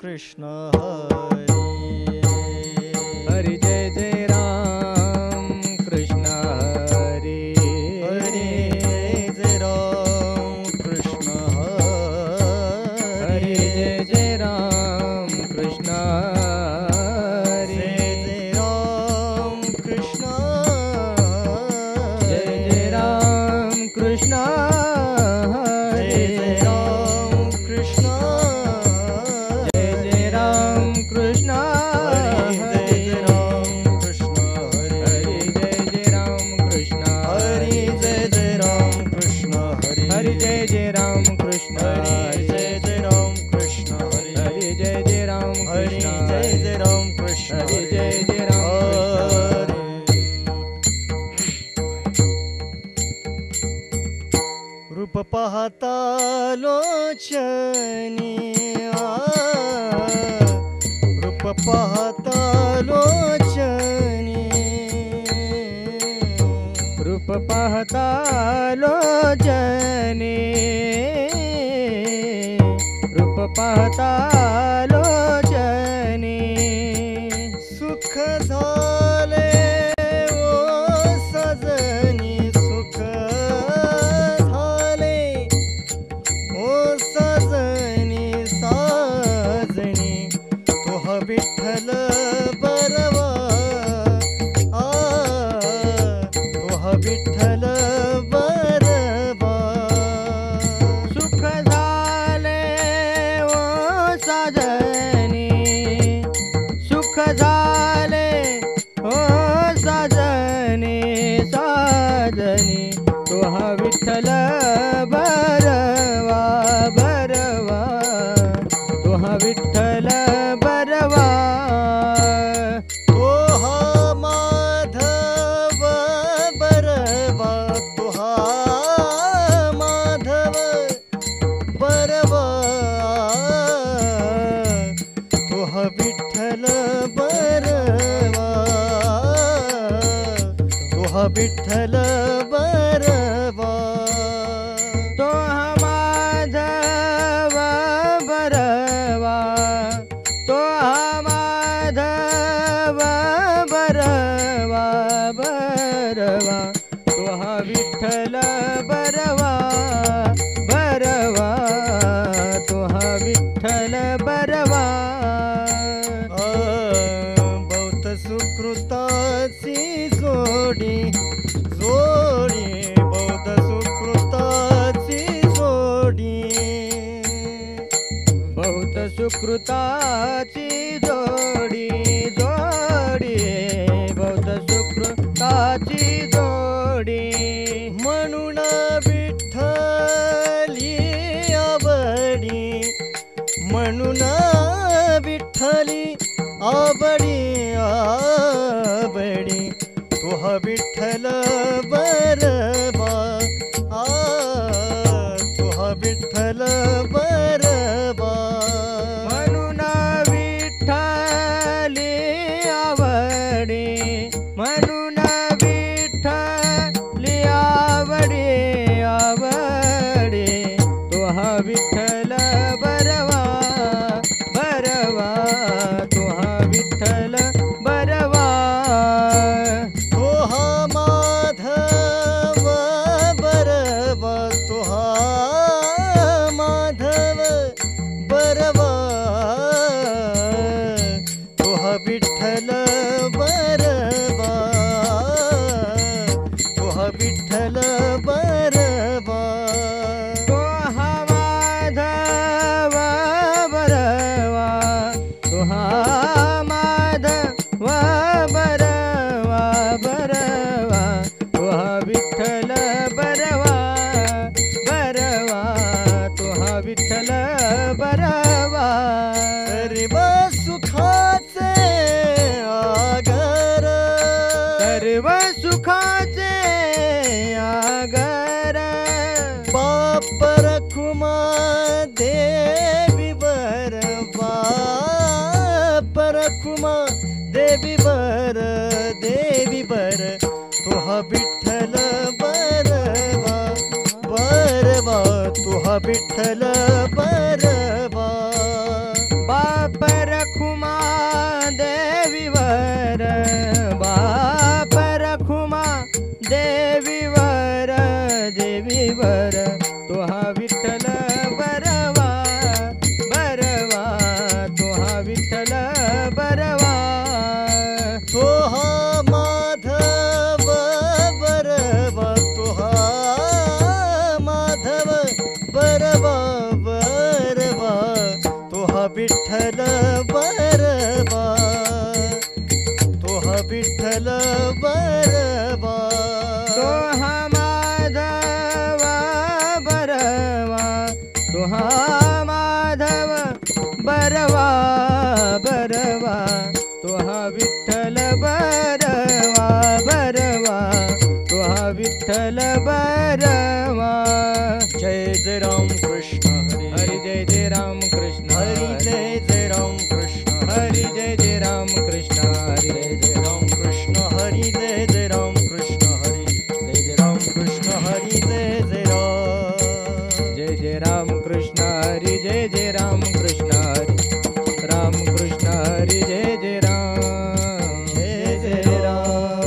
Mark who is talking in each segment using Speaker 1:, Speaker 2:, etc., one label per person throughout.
Speaker 1: कृष्ण हरी हरि जय जय राम कृष्ण हरी हरि जय राम कृष्ण हरि जय जय राम कृष्ण हरि जय राम कृष्ण जय जय राम कृष्ण हरे जय राम कृष्ण जय जय राम कृष्ण हरे जय राम कृष्ण हरे जय जय राम कृष्ण हरे जय जय राम कृष्ण हरे जय जय राम कृष्ण हरे जय जय राम कृष्ण हरे जय जय राम कृष्ण जय जय राम कृष्ण हरे जय जय राम रूप पाहता लोचनी रूप पाहता लोचनी रूप पाहता लोचनी रूप पाहता लोचनी सुख झाले ओ सजनी सुख सजनी साजनी तोह विठ्ठल बरवा तोह विठ्ठल बरवा सुख झाले ओ साजनी सुख झाले ओ साजनी साजनी तोह विठ्ठल बरवा बरवा तोहा विठ्ठल बरवा तोहा माधव बरवा तोहा माधव बरवा तोहा विठ्ठल बरवा तोहा विठ्ठल बरवा तोहा माधव बरवा तोहा माधव बरवा बरवा तोहा विठ्ठल बरवा बरवा तोहा विठ्ठल बरवा बहुत सुकृताची जोडी जोडी बहुत सुकृताची जोडी बहुत सुकृताची जोडी जोडी बहुत सुकृताची जोडी म्हणून विठ्ठली आवडी म्हणून विठ्ठली आवडी आवडी तोहा विठ्ठल बरवा तोहा विठ्ठल बरवा म्हणून विठ्ठली आवडी म्हणून विठ्ठली आवडी आवडी तोहा विठ्ठल बरवा बरवा तोहा विठ्ठल बरवा तोहा माधव बरवा तोहा माधव बरवा तोहा विठ्ठल बरवा तोहा विठ्ठल बरवा तोहा माधव बरवा तोहा माधव बरवा बरवा तोहा विठ्ठल बरवा बरवा तोहा विठ्ठल बरवा सर्व सुखाचे आगर सर्व सुखाचे आगर बाप रखुमा देवी बर बाप रखुमा देवी बर तोहा विठ्ठल बरवा बरवा तोहा विठ्ठल बरवा बाप विठ्ठल बरवा, तो हा विठ्ठल बरवा,
Speaker 2: तो हा माधव बरवा, तो हा माधव बरवा बरवा, तो हा विठ्ठल बरवा बरवा, तो हा विठ्ठल बरवा.
Speaker 1: जय जय राम कृष्ण हरी,
Speaker 2: हरी जय जय राम कृष्ण
Speaker 1: हरी जय जय राम कृष्ण,
Speaker 2: हरी जय जय राम कृष्ण हरी
Speaker 1: जय जय राम कृष्ण हरी, जय जय राम कृष्ण हरी, जय जय राम कृष्ण हरी, जय जय राम,
Speaker 2: जय जय राम कृष्ण हरी, जय जय राम कृष्ण हरी, राम कृष्ण हरी, जय जय राम,
Speaker 1: जय जय राम.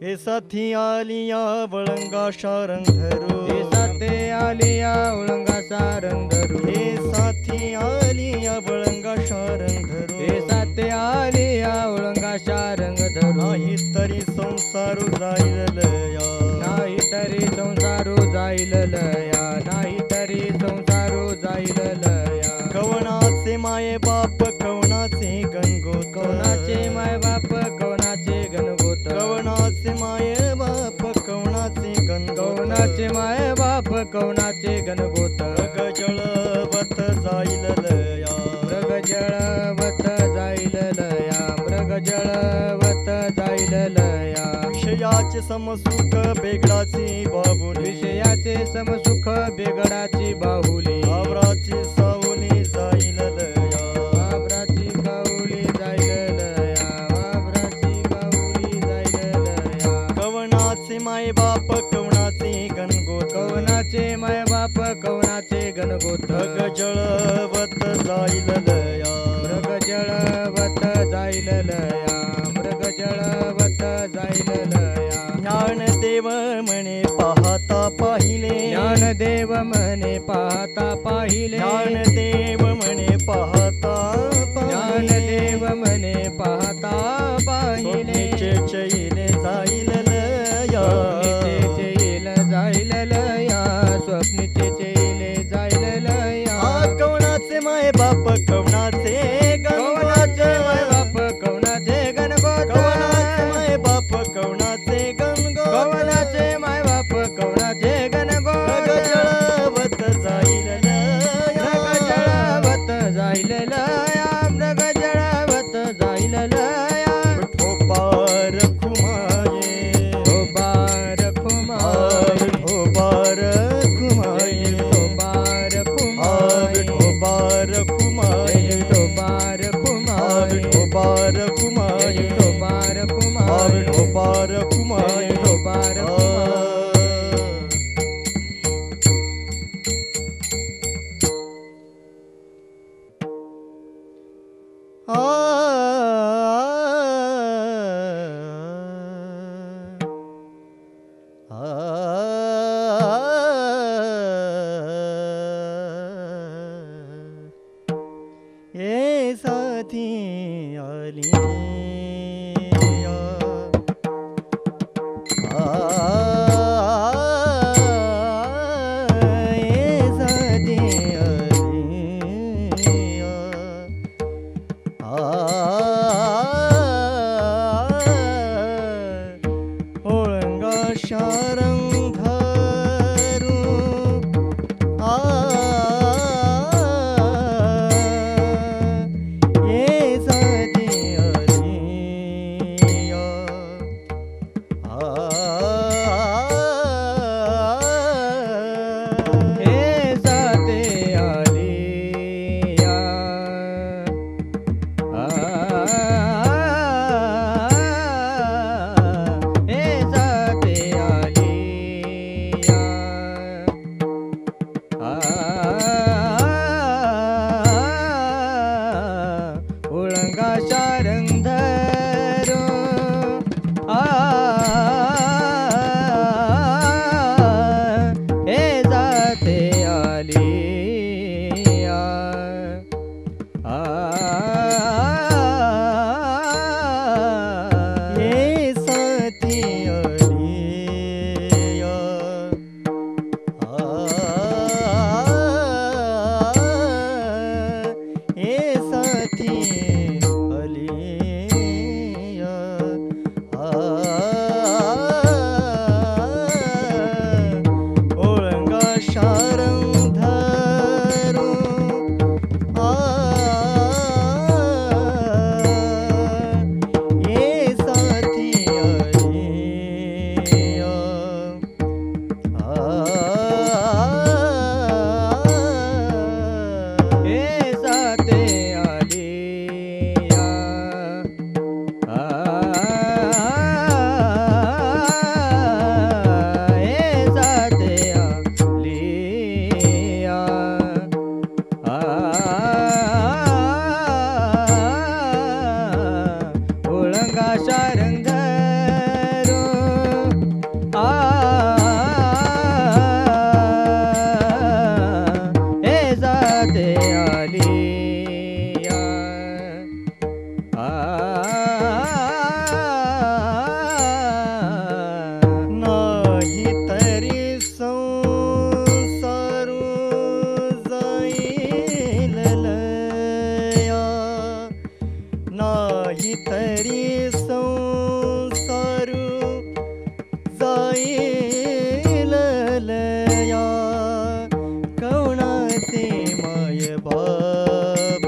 Speaker 1: हे साथी आलिया वळंगा शारंग धरू,
Speaker 2: हे साते आलिया ओळंगा सारंग धरू,
Speaker 1: हे साथी आलिया वळंगा शारंग धरू,
Speaker 2: हे साते आलिया ओळंगा शारंग धरू.
Speaker 1: नाही तरी संसारू जाईल लया,
Speaker 2: नाही तरी संसारू जाईल लया, नाही तरी संसारू जाईल लया.
Speaker 1: कवनाचे माये बाप कवनाचे गणगोत,
Speaker 2: कवनाचे माय बाप कवनाचे गणगोत,
Speaker 1: कवनाचे माये बाप कवनाचे गणगोत,
Speaker 2: कवनाचे माय बाप कवनाचे गणगोत.
Speaker 1: मृग जळवत जाईल लया,
Speaker 2: मृग जळवत जाईल लया, मृग जळवत जाईल लया.
Speaker 1: विषयाचे समसुख बेगडाची बाबुली,
Speaker 2: विषयाचे समसुख बेगडाची बाहुली,
Speaker 1: आवराची सावली जाईल लया,
Speaker 2: वावराची गाऊली जाईल लया, वावराची गाऊली जाईल लया.
Speaker 1: कवनाचे माय बाप कवनाचे गणगोत,
Speaker 2: कवनाचे माय बाप कवनाचे गणगोत.
Speaker 1: मृग जळवत जाईल लया,
Speaker 2: मृग जळवत जाईल लया, मृग जळवत जाईल लया.
Speaker 1: ज्ञानदेव म्हणे पाहता पाहिले,
Speaker 2: ज्ञानदेव म्हणे पाहता पाहिले,
Speaker 1: ज्ञानदेव म्हणे पाहता पाहिले,
Speaker 2: ज्ञानदेव म्हणे पाहता पाहिले.
Speaker 1: स्वप्नीचे चैले जाईल लया,
Speaker 2: स्वप्नीचे चैल जाईल लया, स्वप्नीचे चैल जाईल लया.
Speaker 1: कवनाचे माय बाप कवनाचे
Speaker 2: कवनाचे माय
Speaker 1: गणगोत,
Speaker 2: बाप कवनाचे गणगोत,
Speaker 1: कवनाचे माय बाप कवनाचे गणगोत,
Speaker 2: कवनाचे माय बाप कवनाचे गणगोत.
Speaker 1: मृग जळवत जाईल लया,
Speaker 2: मृग जळवत जाईल लया, मृग जळवत जाईल लया.
Speaker 1: विठोबार खुमाये,
Speaker 2: विठोबार खुमाई,
Speaker 1: विठोबार खुमाये,
Speaker 2: विठोबार खुमाई,
Speaker 1: विठोबार खुमाये,
Speaker 2: विठोबार खुमाई,
Speaker 1: विठोबार खुमाये,
Speaker 2: विठोबार खुमाई,
Speaker 1: विठोबार खुमाये,
Speaker 2: विठोबार खुमाई.
Speaker 1: ये साथी आलिया, ये साथी आलिया, ओळंगा शारंग धरू, ये साथी आलिया,
Speaker 2: जाते आली या जाते आलिया ओळंगा शारंगरो जाते आलिया
Speaker 1: नाही तरी संसारू जाईल लया नाही तरी संसारू जाईल लया कवणाचे माय बाप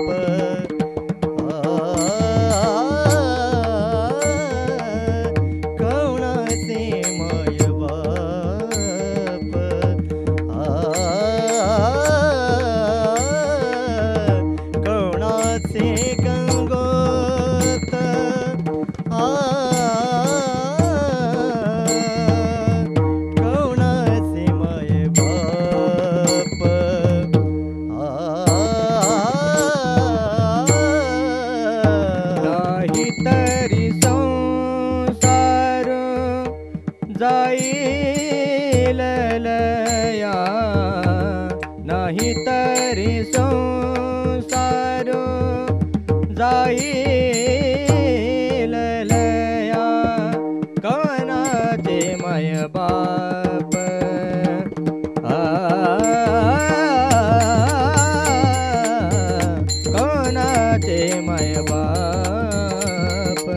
Speaker 1: कवणाचे माय बाप कवणाचे गंगोत कवणाचे माय बाप
Speaker 2: नाही तरी संसार जाईल लया नाही तरी संसार जाईल लया कवनाचे माय बाप कवनाचे माय बाप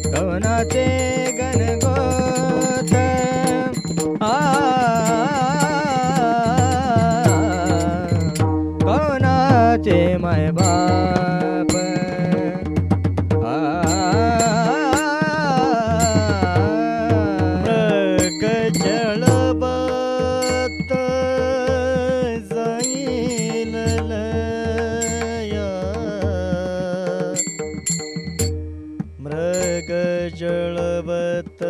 Speaker 2: कवनाचे गणगोत कवनाचे माय बाप
Speaker 1: मृग जळबत जाईल लया मृग जळबत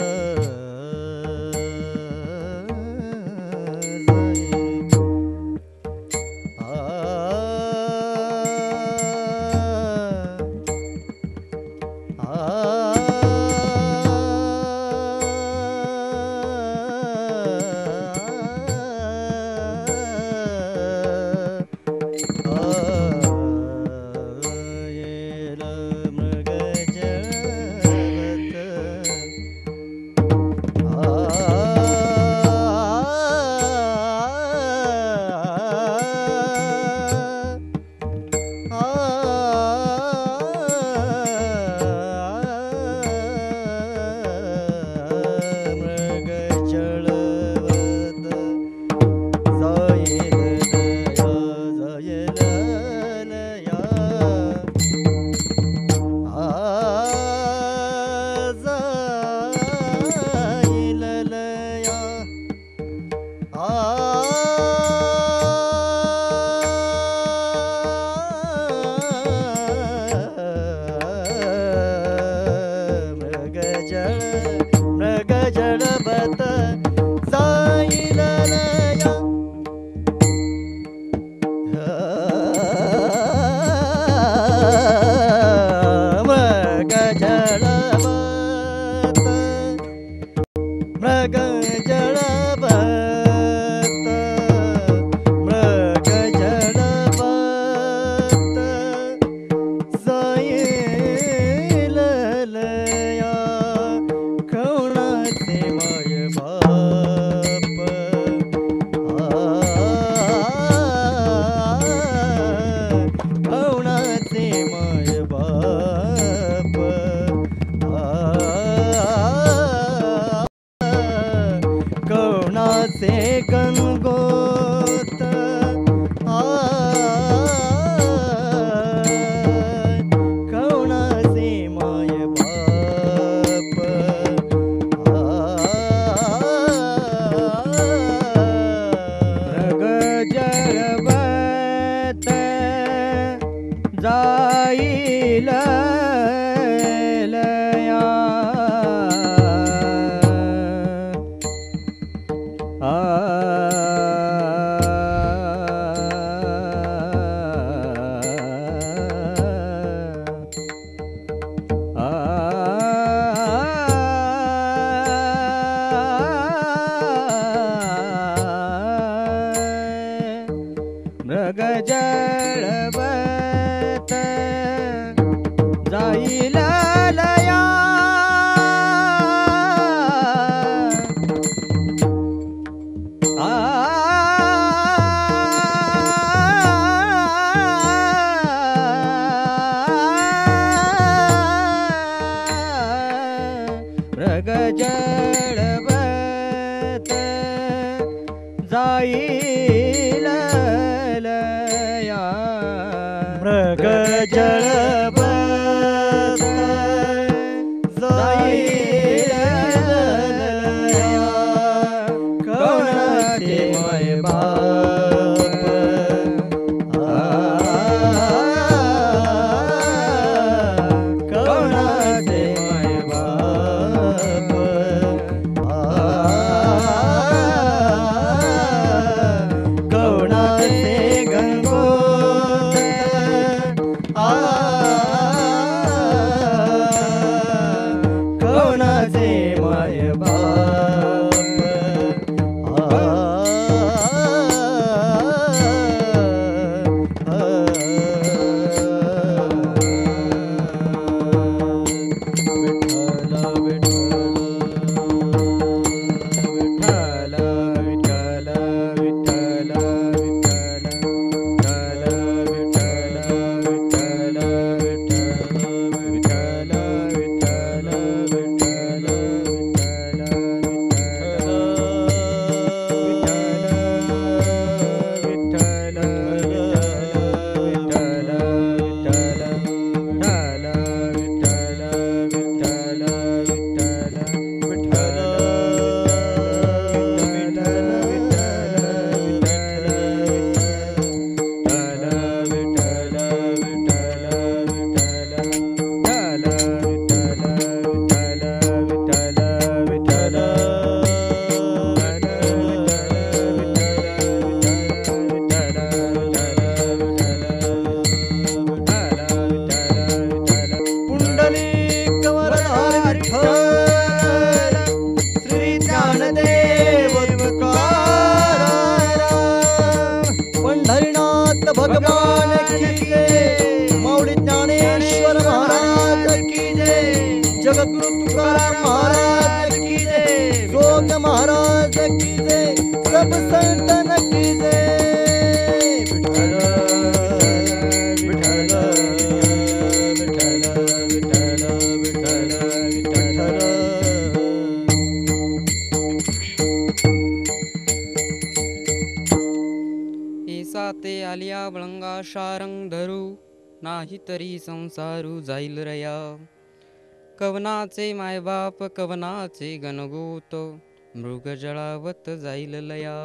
Speaker 1: जाईल मृग जळवत जाईल लया मृग जळवत जाईल लया मृग जळवत जाईल लया कोणाचे माय बाप कोणाचे माय बाप कोणाचे गंगोत कोणाचे माय बाप भगवान की जय, मौली ज्ञानेश्वर महाराज की जय, जगद्गुरु तुकाराम महाराज की जय, जोग महाराज की जय, सब संतन की जय। विठ्ठल विठ्ठल विठ्ठल विठ्ठल विठ्ठल विठ्ठल।
Speaker 3: ऐसा ते आलिया बळंगा शारंग धरू नाही तरी संसारू जाईल रया। कवनाचे मायबाप कवनाचे गणगोत मृग जळावत जाईल लया।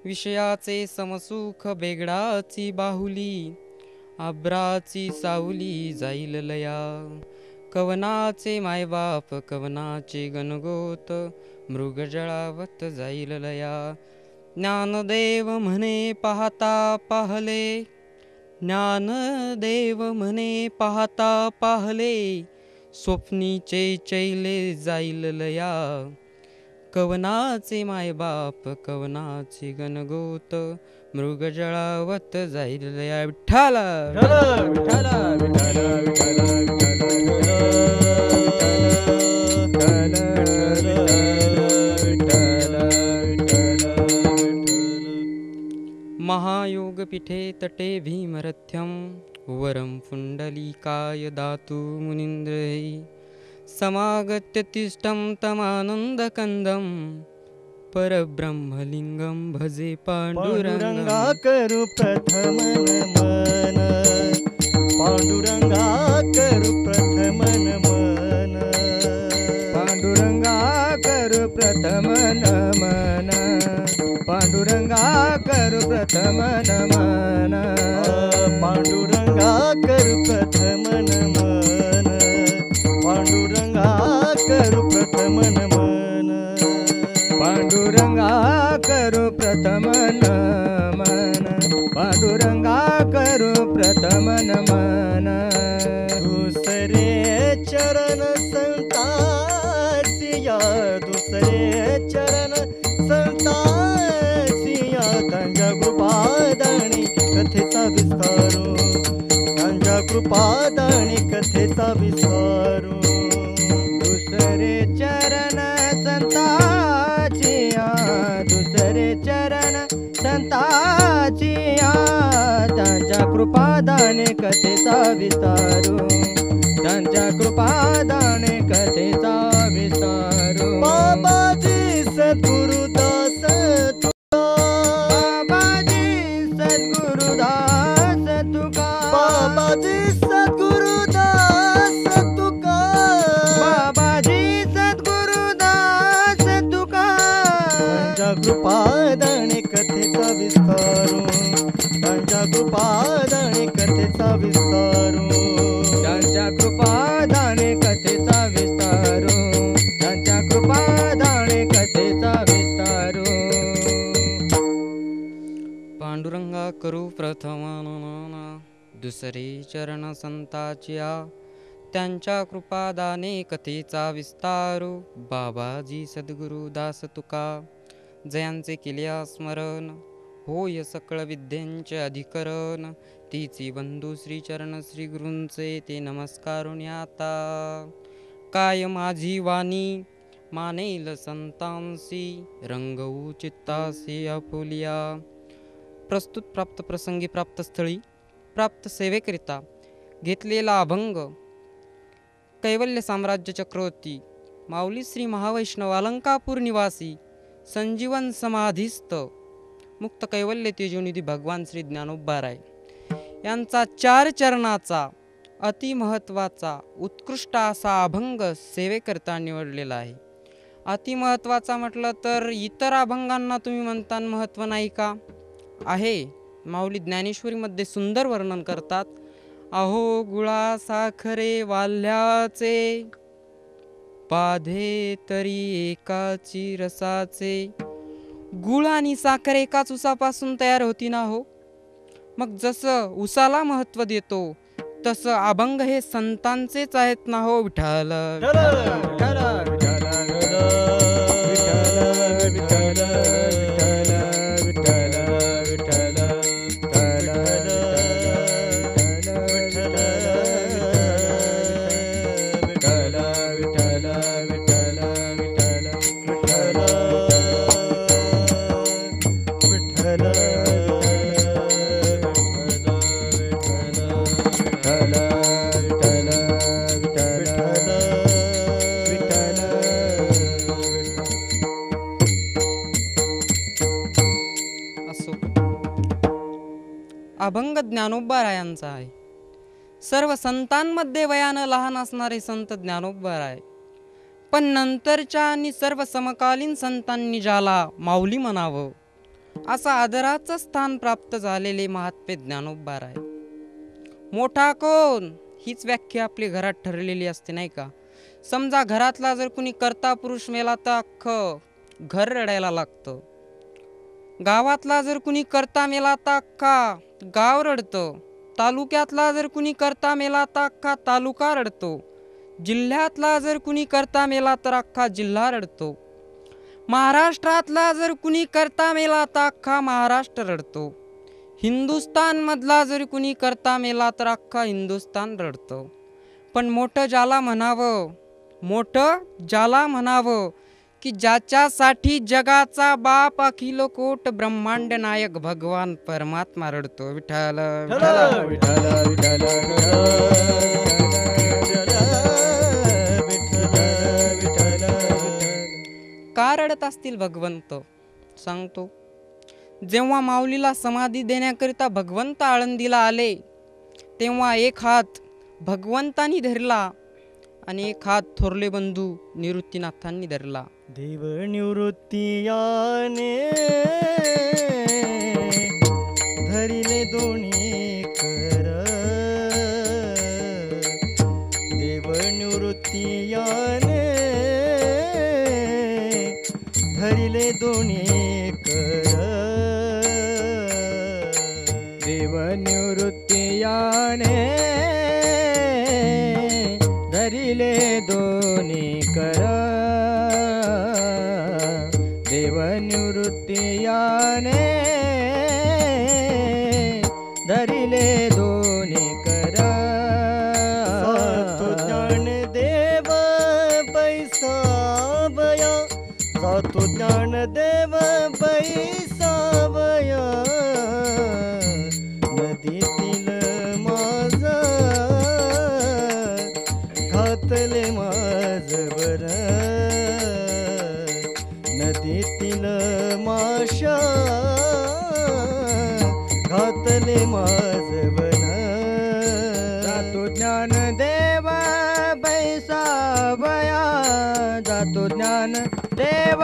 Speaker 3: विषयाचे समसुख बेगडाची बाहुली आब्राची सावली जाईल लया। कवनाचे मायबाप कवनाचे गणगोत मृग जळावत जाईल लया। ज्ञानदेव म्हणे पाहता पाहले, ज्ञानदेव म्हणे पाहता पाहले, स्वप्नीचे चैले जाईल लया। कवनाचे मायबाप कवनाचे गणगोत मृग जळावत जाईल लया। विठ्ठल विठ्ठल विठ्ठल महायोग पीठे तटे भीमरथ्यं वरं पुंडलीकाय दातु मुनीन्द्रै। समागत्य तिष्ठं तमानन्दकन्दं परब्रह्मलिंगं भजे पांडुरंगा।
Speaker 1: करू प्रथम नमन, पांडुरंगा करू प्रथम नमन, पांडुरंगा करू प्रथम नमन, पांडुरंगा करू प्रथम नमन, पांडुरंगा करू प्रथम नमन, पांडुरंगा करू प्रथम नमन। पांडुरंगा करू प्रथम नमन, पांडुरंगा करू प्रथम नमन. दुसरे चरण संतासिया, दुसरे चरण संतासिया. त्यांच्या कृपादानी कथेचा विस्तारू, त्यांच्या कृपादानी कथेचा विस्तारू. दुसरे चरण संताचिया, दुसरे चरण संताचिया. त्यांच्या कृपादाने कथेचा विस्तारू, त्यांच्या कृपादाने कथेचा विस्तारू. बाबाजी सद्गुरुदास तुका, बाबाजी सद्गुरुदास तुका, बाबाजी सद्गुरुदास तुका, बाबाजी सद्गुरुदास तुका. त्यांच्या कृपादाने कथेचा विस्तारू, त्यांच्या कृपादाने कथेचा विस्तारू, त्यांच्या कृपादाने कथेचा विस्तारू, त्यांच्या कृपादाने कथेचा विस्तारू.
Speaker 3: पांडुरंगा करू प्रथम नमन, दुसरे चरण संताचिया. त्यांच्या कृपादाने कथेचा विस्तारू. बाबाजी सद्गुरु दास तुका, जयांचे केल्या स्मरण, होय सकळ विद्यांचे अधिकरण. तीची बंधू श्रीचरण श्री गुरूंचे ते नमस्कारून आता. काय माझी वाणी मानेल संतांसी, रंगवू चित्तासी आपुलिया. प्रस्तुत प्राप्त प्रसंगी प्राप्त स्थळी प्राप्त सेवेकरिता घेतलेला अभंग कैवल्य साम्राज्य चक्रवर्ती माऊली श्री महावैष्णव अलंकापूर निवासी संजीवन समाधीस्थ मुक्त कैवल्य तेजोनिधी भगवान श्री ज्ञानोबाराय यांचा 4 चरणाचा अतिमहत्वाचा उत्कृष्ट असा अभंग सेवेकरता निवडलेला आहे. अतिमहत्वाचा म्हटलं तर इतर अभंगांना तुम्ही म्हणता महत्त्व नाही का? आहे. माऊली ज्ञानेश्वरीमध्ये सुंदर वर्णन करतात. अहो गुळा साखरे वाल्याचे, पाधे तरी एकाची रसाचे. गुळ आणि साखर एकाच उसापासून तयार होती ना हो. मग जसं उसाला महत्त्व देतो तसं अभंग हे संतांचेच आहेत ना हो. विठ्ठल अभंग ज्ञानोबारायांचा आहे. सर्व संतांमध्ये वयानं लहान असणारे संत ज्ञानोबाराय. पण नंतरच्या आणि सर्व समकालीन संतांनी ज्याला माऊली म्हणावं असा आदराचं स्थान प्राप्त झालेले महात्मे ज्ञानोबाराय. मोठा कोण हीच व्याख्या आपली घरात ठरलेली असते नाही का. समजा घरातला जर कुणी कर्ता पुरुष मेला तर अख्खं घर रडायला लागतं. गावातला जर कुणी कर्ता मेला तर अख्खा गाव रडतं. तालुक्यातला जर कुणी कर्ता मेला तर अख्खा तालुका रडतो. जिल्ह्यातला जर कुणी कर्ता मेला तर अख्खा जिल्हा रडतो. महाराष्ट्रातला जर कुणी कर्ता मेला तर अख्खा महाराष्ट्र रडतो. हिंदुस्तानमधला जर कुणी कर्ता मेला तर अख्खा हिंदुस्तान रडतं. पण मोठं ज्याला म्हणावं की ज्याच्यासाठी जगाचा बाप अखिल कोट ब्रह्मांड नायक भगवान परमात्मा रडतो. विठ्ठल का रडत असतील भगवंत सांगतो. जेव्हा माऊलीला समाधी देण्याकरिता भगवंत आळंदीला आले तेव्हा एक हात भगवंतांनी धरला आणि एक हात थोरले बंधू निवृत्तीनाथांनी धरला.
Speaker 1: देव निवृत्तीयाने धरिले दोन्ही कर, देव निवृत्तीयाने धरिले दोन्ही कर
Speaker 2: देव निवृत्तियाने धरिले दोन्ही कर देव निवृत्तियाने धरिले दोन्ही कर
Speaker 1: सातो ज्ञान देव बैसावया सातो ज्ञान देव बैसावया नदीतील माझ घातले माझ बर नदीतील माशा घातले माझ वन
Speaker 2: जातो ज्ञान देव बैसावया जातो ज्ञान देव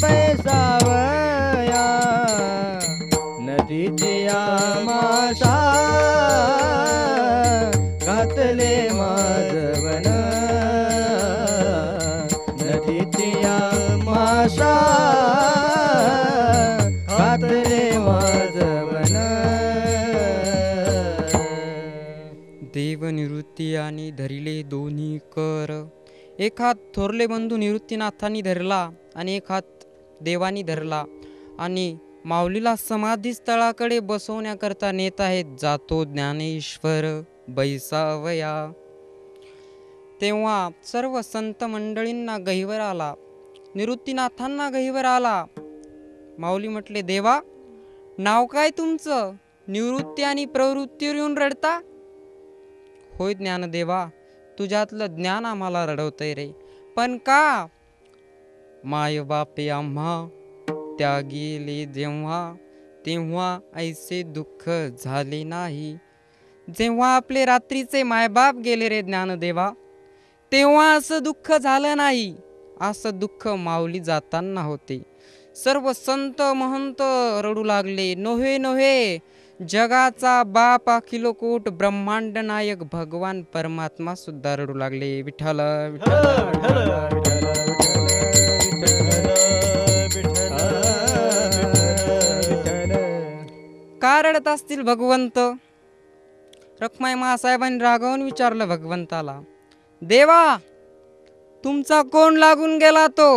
Speaker 2: बैसावया नदीच्या माशा घातले माझवन नदीच्या माशा घातले माझवन
Speaker 3: देव निवृत्ती आणि धरिले दोन्ही कर. एक हात थोरले बंधू निवृत्तीनाथांनी धरला आणि एक हात देवानी धरला आणि माऊलीला समाधी स्थळाकडे बसवण्याकरता नेत आहेत. जातो ज्ञानेश्वर बैसावया. तेव्हा सर्व संत मंडळींना गहिवर आला, निवृत्तीनाथांना गहिवर आला. माऊली म्हटले, देवा नाव काय तुमचं? निवृत्ती आणि प्रवृत्तीवर येऊन रडता? होय ज्ञानदेवा, तुझ्यातलं ज्ञान आम्हाला रडवतंय रे. पण का? माय बापे आम्हा त्या गेले जेव्हा, तेव्हा ऐसे दुःख झाले नाही. जेव्हा आपले रात्रीचे मायबाप गेले रे ज्ञानदेवा, तेव्हा असं दुःख झालं नाही. असं दुःख माऊली जाताना होते. सर्व संत महंत रडू लागले. नोहे नोहे, जगाचा बाप अखिल कोट ब्रह्मांड नायक भगवान परमात्मा सुद्धा रडू लागले. विठ्ठल विठ्ठल का रडत असतील भगवंत? रखमाई मासाहेबांनी रागावून विचारलं भगवंताला, देवा तुमचा कोण लागून गेला तो?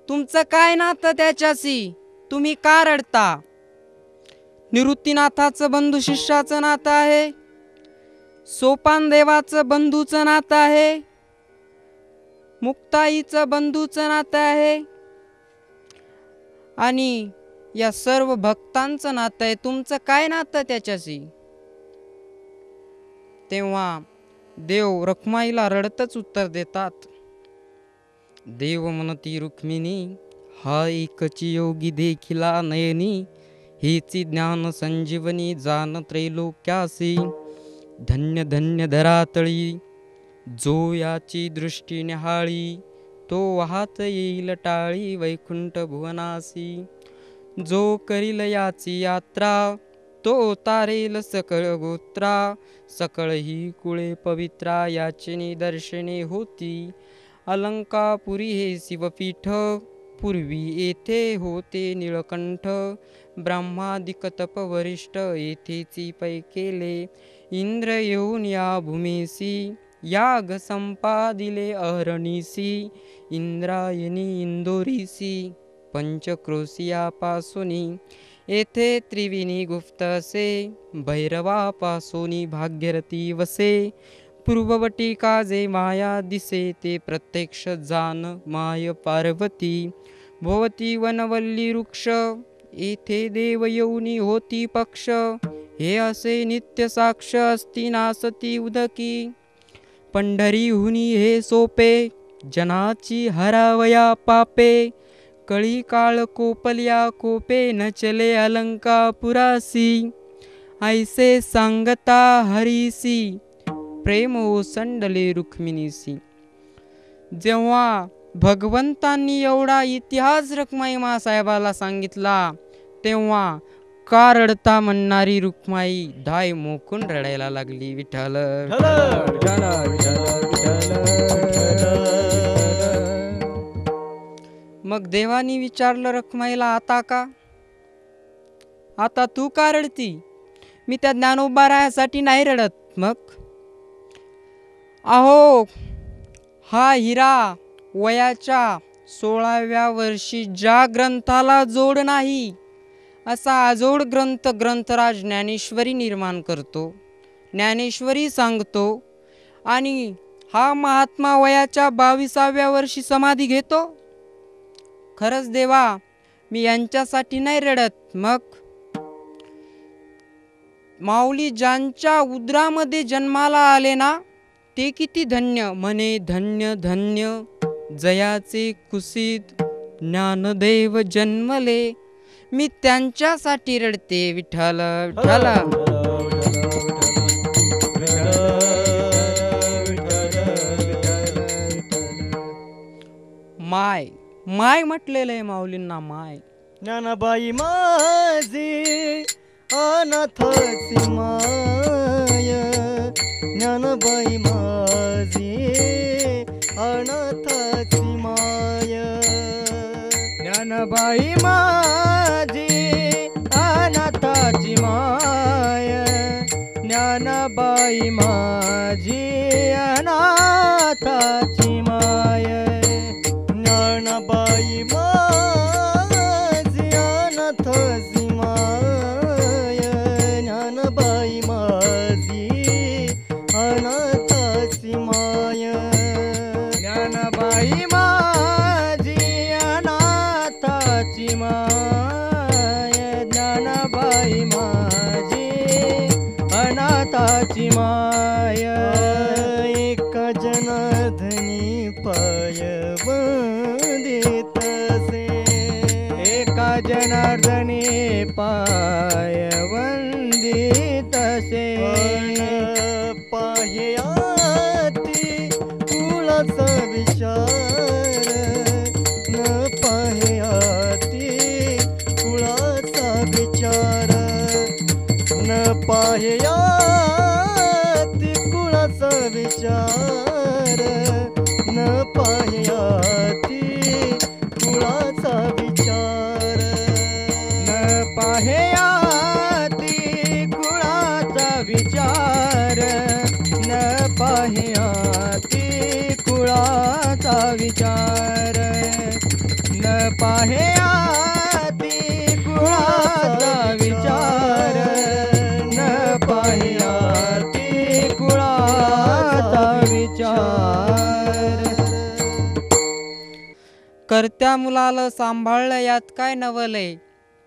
Speaker 3: तुमचं काय नातं त्याच्याशी? तुम्ही का रडता? निवृत्तीनाथाचं बंधू शिष्याचं नातं आहे, सोपान देवाचं बंधूचं नातं आहे, मुक्ताईचं बंधूचं नातं आहे आणि या सर्व भक्तांचं नातं आहे. तुमचं काय नातं त्याच्याशी? तेव्हा देव रखमाईला रडतच उत्तर देतात. देव म्हणती रुक्मिणी, हा एकची योगी देखिला नयनी, हेची ज्ञान संजीवनी जान त्रैलोक्यासी. धन्य धन्य धरातळी जो याची दृष्टी निहाळी, तो वाहत येईल टाळी वैकुंठ भुवनासी. जो करील याची यात्रा, तो तारेल सकळ गोत्रा. सकळ ही कुळे पवित्रा, याची दर्शने होती. अलंकापुरी हे शिवपीठ, पूर्वी येथे होते निळकंठ. ब्रह्मादिक तप वरिष्ठ, येथेची पै केले. इंद्र येऊन या भूमेसी, याग संपादिले अहरणीसी. इंद्रायणी इंदोरीसी, पंचक्रोशियापासुनी. येथे त्रिविनी गुप्त असे, भैरवापासुनी भाग्यरथी वसे. पूर्ववटी काजे माया दिसे, ते प्रत्यक्ष जान माय पार्वती. भोवती वनवल्ली वृक्ष, येथे देव येऊनी होती पक्ष. हे असे नित्य साक्ष असती नासती उदकी. पंढरीहुनी हे सोपे, जनाची हरावया पापे. कळी काळ कोपल्या कोपे, न चले अलंकापुरासी. ऐसे सांगता हरीसी, प्रेम ओसंडले रुक्मिणीसी. जेव्हा भगवंतांनी एवढा इतिहास रखमाई मासाहेबाला सांगितला, तेव्हा का रडता म्हणणारी रुक्माई धाय मोकून रडायला लागली. विठ्ठल मग देवानी विचारलं रखमाईला, आता का? आता तू का रडती? मी त्या ज्ञानोबारायासाठी नाही रडत. मग अहो हा हिरा वयाच्या 16व्या वर्षी ज्या ग्रंथाला जोड नाही असा अजोड ग्रंथ ग्रंथराज ज्ञानेश्वरी निर्माण करतो, ज्ञानेश्वरी सांगतो, आणि हा महात्मा वयाच्या 22व्या वर्षी समाधी घेतो. खरंच देवा, मी यांच्यासाठी नाही रडत. मग माऊली ज्यांच्या उदरामध्ये जन्माला आले ना, ते किती धन्य. म्हणे धन्य धन्य जयाचे कुसित ज्ञानदेव जन्मले. मी त्यांच्यासाठी रडते. विठ्ठल विठ्ठल. माय माय म्हटलेलं आहे माऊलींना. माय
Speaker 1: ज्ञानबाई माझी अनाथाची माय, ज्ञानबाई माझी अनाथाची माय,
Speaker 2: ज्ञानबाई माझी अनाथाची माय, ज्ञानबाई माझी अनाथाची माय,
Speaker 1: ज्ञानबाई माझी अनाथाची माय, ज्ञानबाई माझी अनाथाची माय,
Speaker 2: ज्ञानबाई माझी अनाथाची माय, ज्ञानबाई माझी अनाथाची माय.
Speaker 1: एका जनार्दनी पाय वंदितसे,
Speaker 2: एका जनार्दनी पाय वंदितसे,
Speaker 1: पाह्याती कुळाचा विचार, न पाह्याती कुळाचा विचार, न पाह्याती कुळाचा विचार, न पाह्याती कुळाचा विचार,
Speaker 2: न पाह्याती कुळाचा विचार, न पाह्याती कुळाचा विचार, न पाह्याती कुळाचा विचार, न पाह्याती कुळाचा विचार.
Speaker 3: करत्या मुलाला सांभाळलं यात काय नवलय,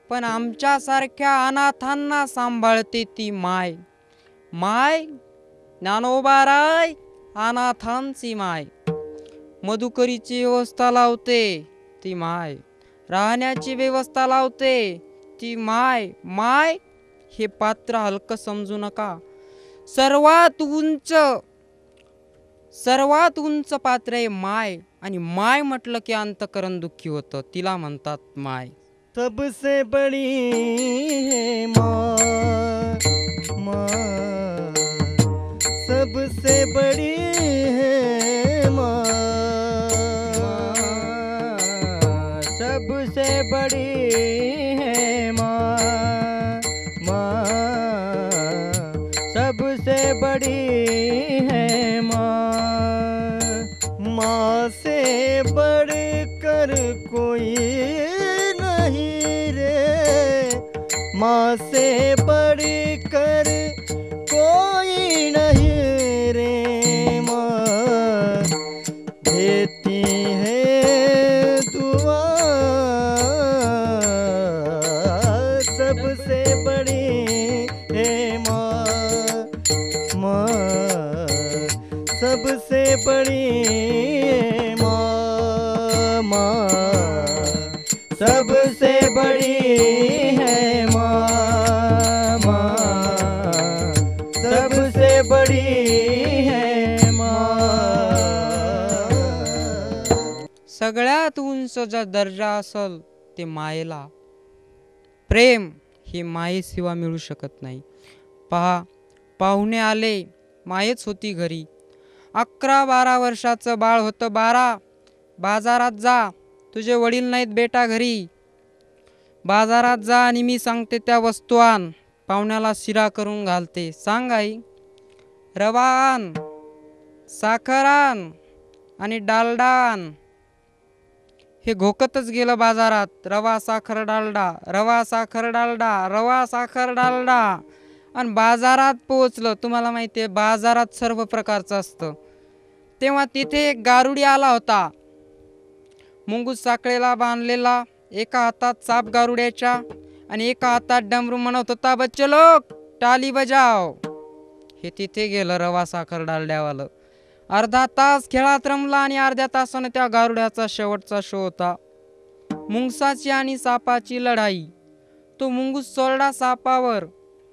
Speaker 3: पण आमच्यासारख्या अनाथांना सांभाळते ती माय. माय ज्ञानोबाराय अनाथांची माय. मधुकरीची व्यवस्था लावते ती माय, राहण्याची व्यवस्था लावते ती माय. माय हे पात्र हलकं समजू नका. सर्वात उंच पात्र आहे माय. आणि माय म्हटलं की अंतकरण दुःखी होतं. तिला म्हणतात माय.
Speaker 1: सबसे बड़ी है माँ, माँ सबसे बड़ी है माँ,
Speaker 2: सबसे बड़ी है माँ, माँ सबसे बड़ी है माँ.
Speaker 1: माँ से बढ़ कर कोई नहीं रे, माँ से बढ़ कर कोई नहीं रे, माँ देती है दुआ सबसे बड़ी है माँ, माँ सबसे बड़ी है माँ, माँ
Speaker 2: सबसे बड़ी है माँ, माँ सबसे बड़ी है माँ.
Speaker 3: सगळ्यात उंच जो दर्जा असल ते मायेला. प्रेम हे मायेशिवाय मिळू शकत नाही. पहा, पाहुणे आले, मायेच होती घरी. 11-12 वर्षाचं बाळ होतं. 12 बाजारात जा, तुझे वडील नाहीत बेटा घरी, बाजारात जा आणि मी सांगते त्या वस्तू आण, पाहुण्याला शिरा करून घालते. सांग आई. रवा आण, साखर आण आणि डालडा आण. हे घोकतच गेलं बाजारात. रवा साखर डालडा, रवा साखर डालडा, रवा साखर डालडा. आणि बाजारात पोहोचलं. तुम्हाला माहिती आहे बाजारात सर्व प्रकारचं असतं. तेव्हा तिथे एक गारुडी आला होता, मुंगूस साखळेला बांधलेला, एका हातात चाप गारुड्याच्या आणि एका हातात डमरू म्हणत होता, बच्चे लोक टाली बजाव. हे तिथे गेलं रवा साखर डालड्यावालं. अर्धा तास खेळात रमला आणि अर्ध्या तासाने त्या गारुड्याचा शेवटचा शो होता. मुंगसाची आणि सापाची लढाई. तो मुंगूस सोरडा सापावर,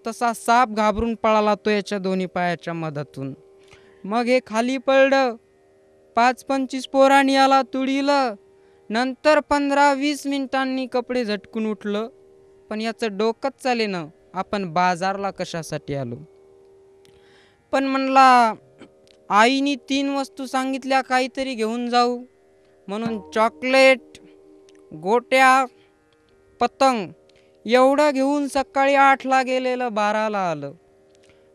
Speaker 3: तसा साप घाबरून पळाला तो याच्या दोन्ही पायाच्या मधातून. मग हे खाली पडलं. 5-25 पोरांनी याला तुडीलं. नंतर 15-20 मिनिटांनी कपडे झटकून उठलं. पण याचं डोकंच चालेना, आपण बाजारला कशासाठी आलो. पण म्हणला आईनी 3 वस्तू सांगितल्या काहीतरी घेऊन जाऊ, म्हणून चॉकलेट, गोट्या, पतंग एवढं घेऊन सकाळी 8ला गेलेलं 12ला आलं.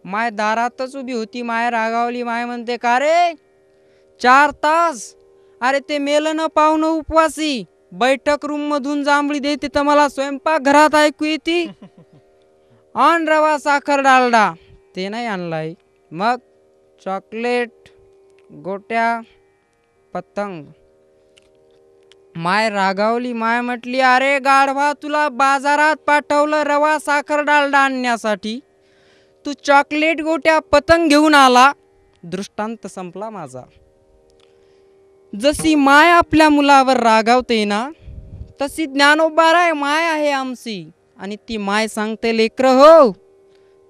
Speaker 3: माय दारातच उभी होती. माय रागावली. माय म्हणते, का रे 4 तास? अरे ते मेलं न पाहुणं उपवासी, बैठक रूम मधून जांभळी देते तर मला स्वयंपाक घरात ऐकू येते. आण रवा साखर डालडा. ते नाही आणलाय. मग चॉकलेट, गोट्या, पतंग. माय रागावली. माय म्हटली, अरे गाढवा, तुला बाजारात पाठवलं रवा साखर डालडा आणण्यासाठी, तू चॉकलेट, गोट्या, पतंग घेऊन आला. दृष्टांत संपला माझा. जशी माय आपल्या मुलावर रागावते ना, तशी ज्ञानोबाराय माय आहे आमची. आणि ती माय सांगते, लेकरं हो,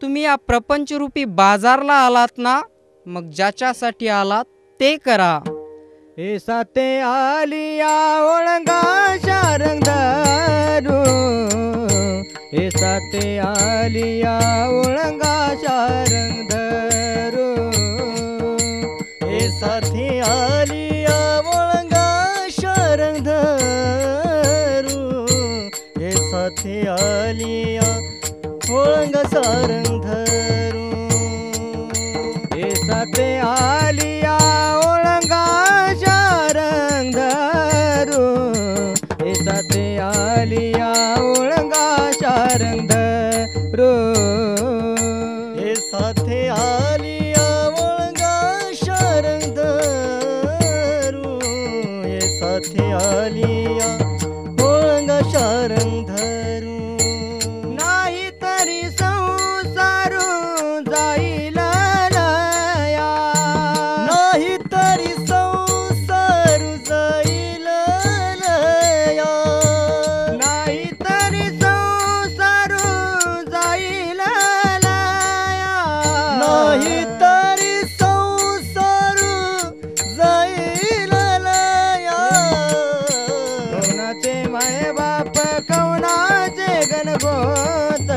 Speaker 3: तुम्ही या प्रपंचरूपी बाजारला आलात ना, मग ज्याच्यासाठी आलात ते करा.
Speaker 1: हे साते आलिया ओळंगा शारंग धरू, हे साते आलिया ओळंगा शारंग धरू, हे साथे आलिया ओळंगा शारंग धरू, हे साथे आलिया ओळंगा शारंग धरू, हे साथे आलिया ओळंगा शारंग धरू, हे साथे आलिया ओळंगा शारंग धरू, हे साथे आलिया ओळंगा शारंग धरू, हे साथे आलिया ओळंगा शारंग धरू. नाही तरी संसारू जाईल लया, नाही तरी संसारू जाईल लया, नाही तरी संसारू जाईल लया, नाही तरी संसारू जाईल लया. कौनाचे माय बाप कौनाचे गणगोत,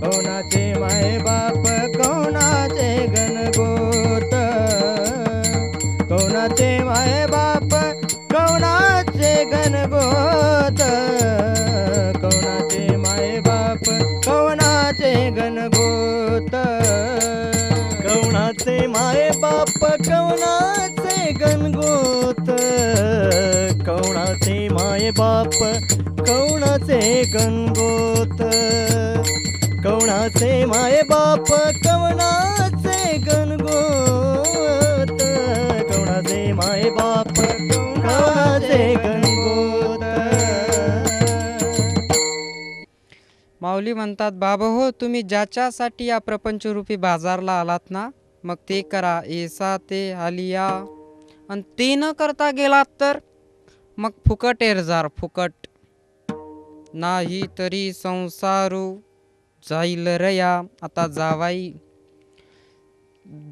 Speaker 1: कौनाचे माय बाप कौनाचे गणगोत, कौनाचे माय बाप कौनाचे गणगोत, कौनाचे माय बाप कौनाचे गणगोत, कौनाचे माय बाप कौनाचे गणगोत, कौनाचे माय बाप कौनाचे गणगोत, कौनाचे माय बाप कौनाचे गणगोत, कौनाचे माय बाप कौनाचे गणगोत.
Speaker 3: माऊली म्हणतात, बाबा हो, तुम्ही ज्याच्यासाठी या प्रपंचरूपी बाजारला आलात ना, मग ते करा. ऐसा ते आलिया. आणि ते न करता गेलात तर मग फुकट एरजार, फुकट. नाही तरी संसारू जाईल रया. आता जावाई,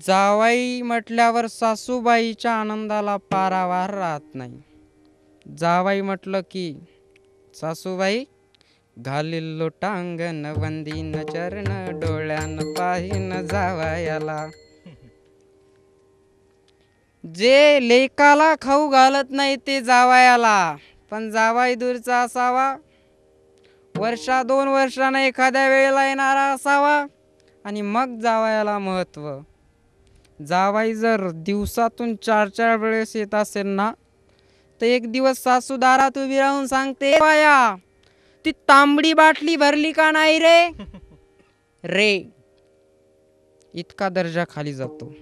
Speaker 3: जावाई म्हटल्यावर सासूबाईच्या आनंदाला पारावार राहत नाही. जावाई म्हटलं की सासूबाई घालील लोटांगण, वंदीन चरण, डोळ्यान पाहीन जावयाला. जे लेकाला खाऊ घालत नाही ते जावयाला, पण जावाई दूरचा असावा, वर्षा 2 वर्षाने एखाद्या वेळेला येणारा असावा, आणि मग जावयाला महत्त्व. जावाई जर दिवसातून 4-4 वेळेस येत असेल ना, तर एक दिवस सासू दारात उभी राहून सांगते, बाया ती तांबडी बाटली भरली का नाही रे रे. इतका दर्जा खाली जातो.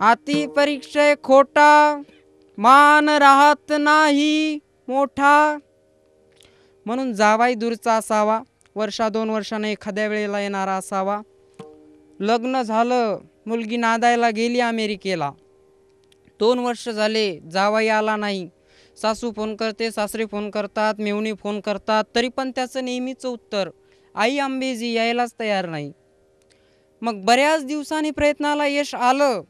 Speaker 3: अति परीक्षय खोटा, मान राहत नाही मोठा. म्हणून जावाई दूरचा असावा, वर्षा 2 वर्षाने एखाद्या वेळेला येणारा असावा. लग्न झालं, मुलगी नांदायला गेली अमेरिकेला, 2 वर्ष झाले जावाई आला नाही. सासू फोन करते, सासरे फोन करतात, मेवणी फोन करतात, तरी पण त्याचं नेहमीचं उत्तर, आई आंबेजी यायलाच तयार नाही. मग बऱ्याच दिवसांनी प्रयत्नाला यश आलं.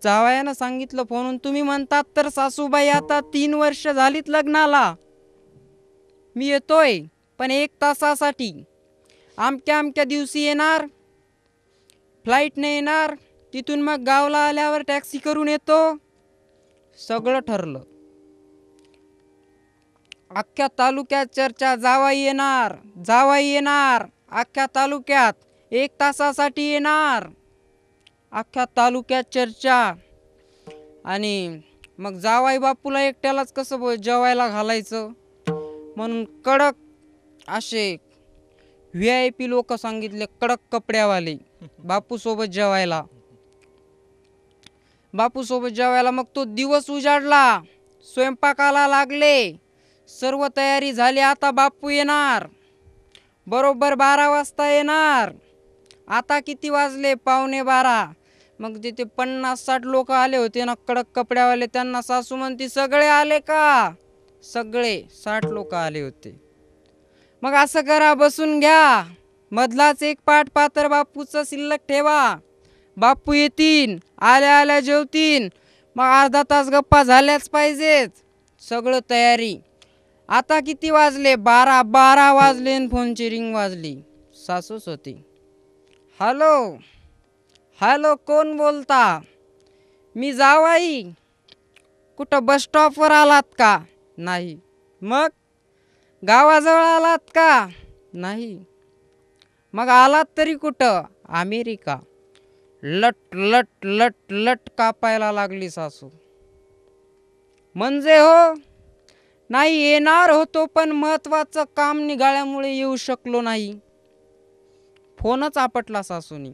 Speaker 3: जावयानं सांगितलं फोनून, तुम्ही म्हणतात तर सासूबाई आता 3 वर्ष झालीत लग्नाला, मी येतोय पण 1 तासासाठी, अमक्या अमक्या दिवशी येणार, फ्लाईटने येणार, तिथून मग गावला आल्यावर टॅक्सी करून येतो. सगळं ठरलं. अख्ख्या तालुक्यात चर्चा, जावाई येणार, जावाई येणार, अख्ख्या तालुक्यात 1 तासासाठी येणार, अख्ख्या तालुक्यात चर्चा. आणि मग जावाई बापूला एकट्यालाच कसं जेवायला घालायचं, म्हणून कडक असे VIP लोक सांगितले, कडक कपड्यावाले बापूसोबत जेवायला. बापूसोबत जेवायला मग तो दिवस उजाडला, स्वयंपाकाला लागले, सर्व तयारी झाली. आता बापू येणार, बरोबर 12 वाजता येणार. आता किती वाजले, 11:15. मग तिथे 50-60 लोक आले होते ना कडक कपड्यावाले. त्यांना सासू म्हणती, सगळे आले का? सगळे 60 लोक आले होते. मग असं करा, बसून घ्या, मधलाच एक पाट पातर बापूचं शिल्लक ठेवा, बापू येतील, आल्या आल्या जेवतील, मग अर्धा तास गप्पा झाल्याच पाहिजेत. सगळं तयारी. आता किती वाजले, 12 वाजले. फोनची रिंग वाजली, सासूच होती. हॅलो हॅलो, कोण बोलता? मी जावाई. कुठं बस स्टॉपवर आलात का? नाही. मग गावाजवळ आलात का? नाही. मग आलात तरी कुठं? अमेरिका. लट लट लट लट कापायला लागली सासू. म्हणजे हो, नाही येणार होतो पण महत्वाचं काम निघाल्यामुळे येऊ शकलो नाही. फोनच आपटला सासूनी.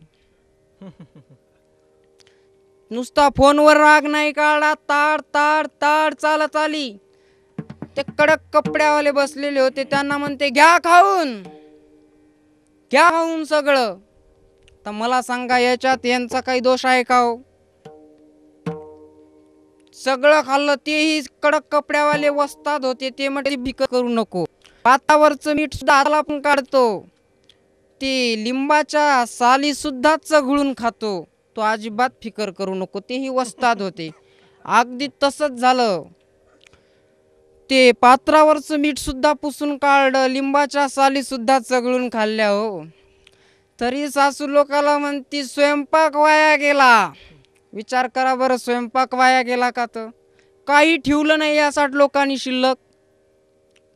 Speaker 3: नुसता फोनवर राग नाही काढला, ताड ताड ताड चालत आली. ते कडक कपड्यावाले बसलेले होते, त्यांना म्हणते, घ्या खाऊन, घ्या खाऊन सगळं. तर मला सांगा, याच्यात यांचा काही दोष आहे का हो? सगळं खाल्लं. तेही कडक कपड्यावाले वस्ताद होते. ते म्हटले, बिक करू नको, पातावरचं मीठ सुद्धा हाताला पण काढतो, ते लिंबाच्या साली सुद्धा चघळून खातो, तो अजिबात फिकर करू नको. तेही वस्ताद होते. अगदी तसंच झालं. ते पात्रावरचं मीठ सुद्धा पुसून काढलं, लिंबाच्या साली सुद्धा चघळून खाल्ल्या हो. तरी सासू लोकाला म्हणती, स्वयंपाक वाया गेला. विचार करा बरं, स्वयंपाक वाया गेला का? तर काही ठेवलं नाही या 60 लोकांनी शिल्लक.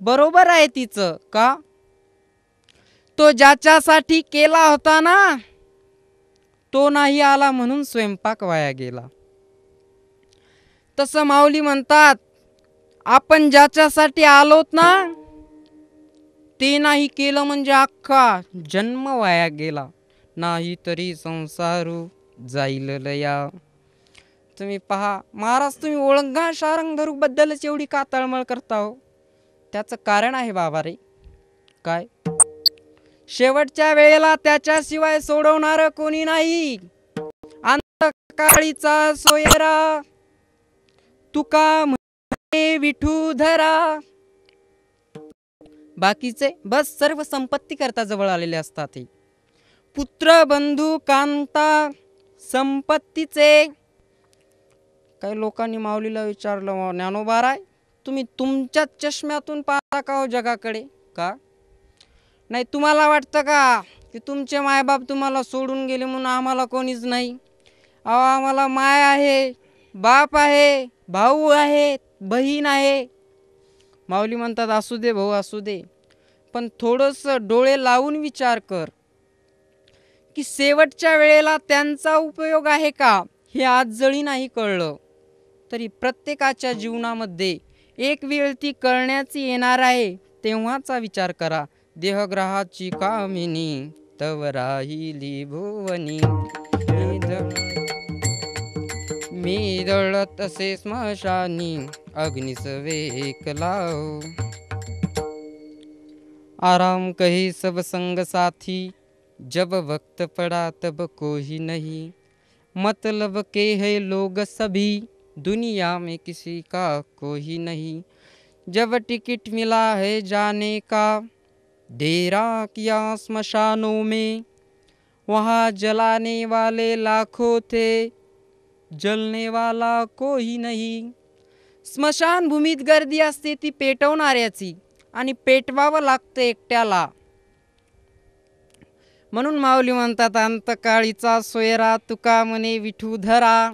Speaker 3: बरोबर आहे तिचं का? तो ज्याच्यासाठी केला होता ना, तो नाही आला म्हणून स्वयंपाक वाया गेला. तसं माऊली म्हणतात, आपण ज्याच्यासाठी आलोत ना, ते नाही केलं म्हणजे अख्खा जन्म वाया गेला. नाही तरी संसारू जाईल लया. तुम्ही पहा महाराज, तुम्ही ओळंगा शारंग धरू बद्दलच एवढी का तळमळ करता हो? त्याचं कारण आहे बाबा रे. काय? शेवटच्या वेळेला त्याच्याशिवाय सोडवणार कोणी नाही. अंतकाळीचा सोयरा तुका म्हणे विठूधरा. बाकीचे बस सर्व संपत्ती करता जवळ आलेले असतात. हे पुत्र बंधू कांता संपत्तीचे. काही लोकांनी माऊलीला विचारलं, ज्ञानोबाराय तुम्ही तुमच्याच चष्म्यातून पाहता का हो जगाकडे? का नाही तुम्हाला वाटतं का की तुमचे मायबाप तुम्हाला सोडून गेले म्हणून आम्हाला कोणीच नाही? अहो आम्हाला माय आहे, बाप आहे, भाऊ आहे, बहीण आहे. माऊली म्हणतात असू दे भाऊ असू दे, पण थोडंसं डोळे लावून विचार कर की शेवटच्या वेळेला त्यांचा उपयोग आहे का, हे आज जरी नाही कळलं तरी प्रत्येकाच्या जीवनामध्ये एक वेळ ती कळण्याची येणार आहे. तेव्हाचा विचार करा. देहग्रहाची कामिनी तव राहिली भुवनी, मी दळत असे स्मशानी अग्निस वेक लाव. आराम कही सब संग साथी, जब वक्त पड़ा तब कोई नहीं, मतलब के है लोग सभी, दुनिया में किसी का कोई नहीं. जब टिकट मिला है जाने का, डेरा किया स्मशानों में, वहाँ जलाने वाले लाखों थे, जलने वाला कोई नहीं. स्मशान भूमीत गर्दी असते ती पेटवणाऱ्याची, आणि पेटवावं लागतं एकट्याला. म्हणून माऊली म्हणतात अंतकाळीचा सोयरा तुका म्हणे विठूधरा.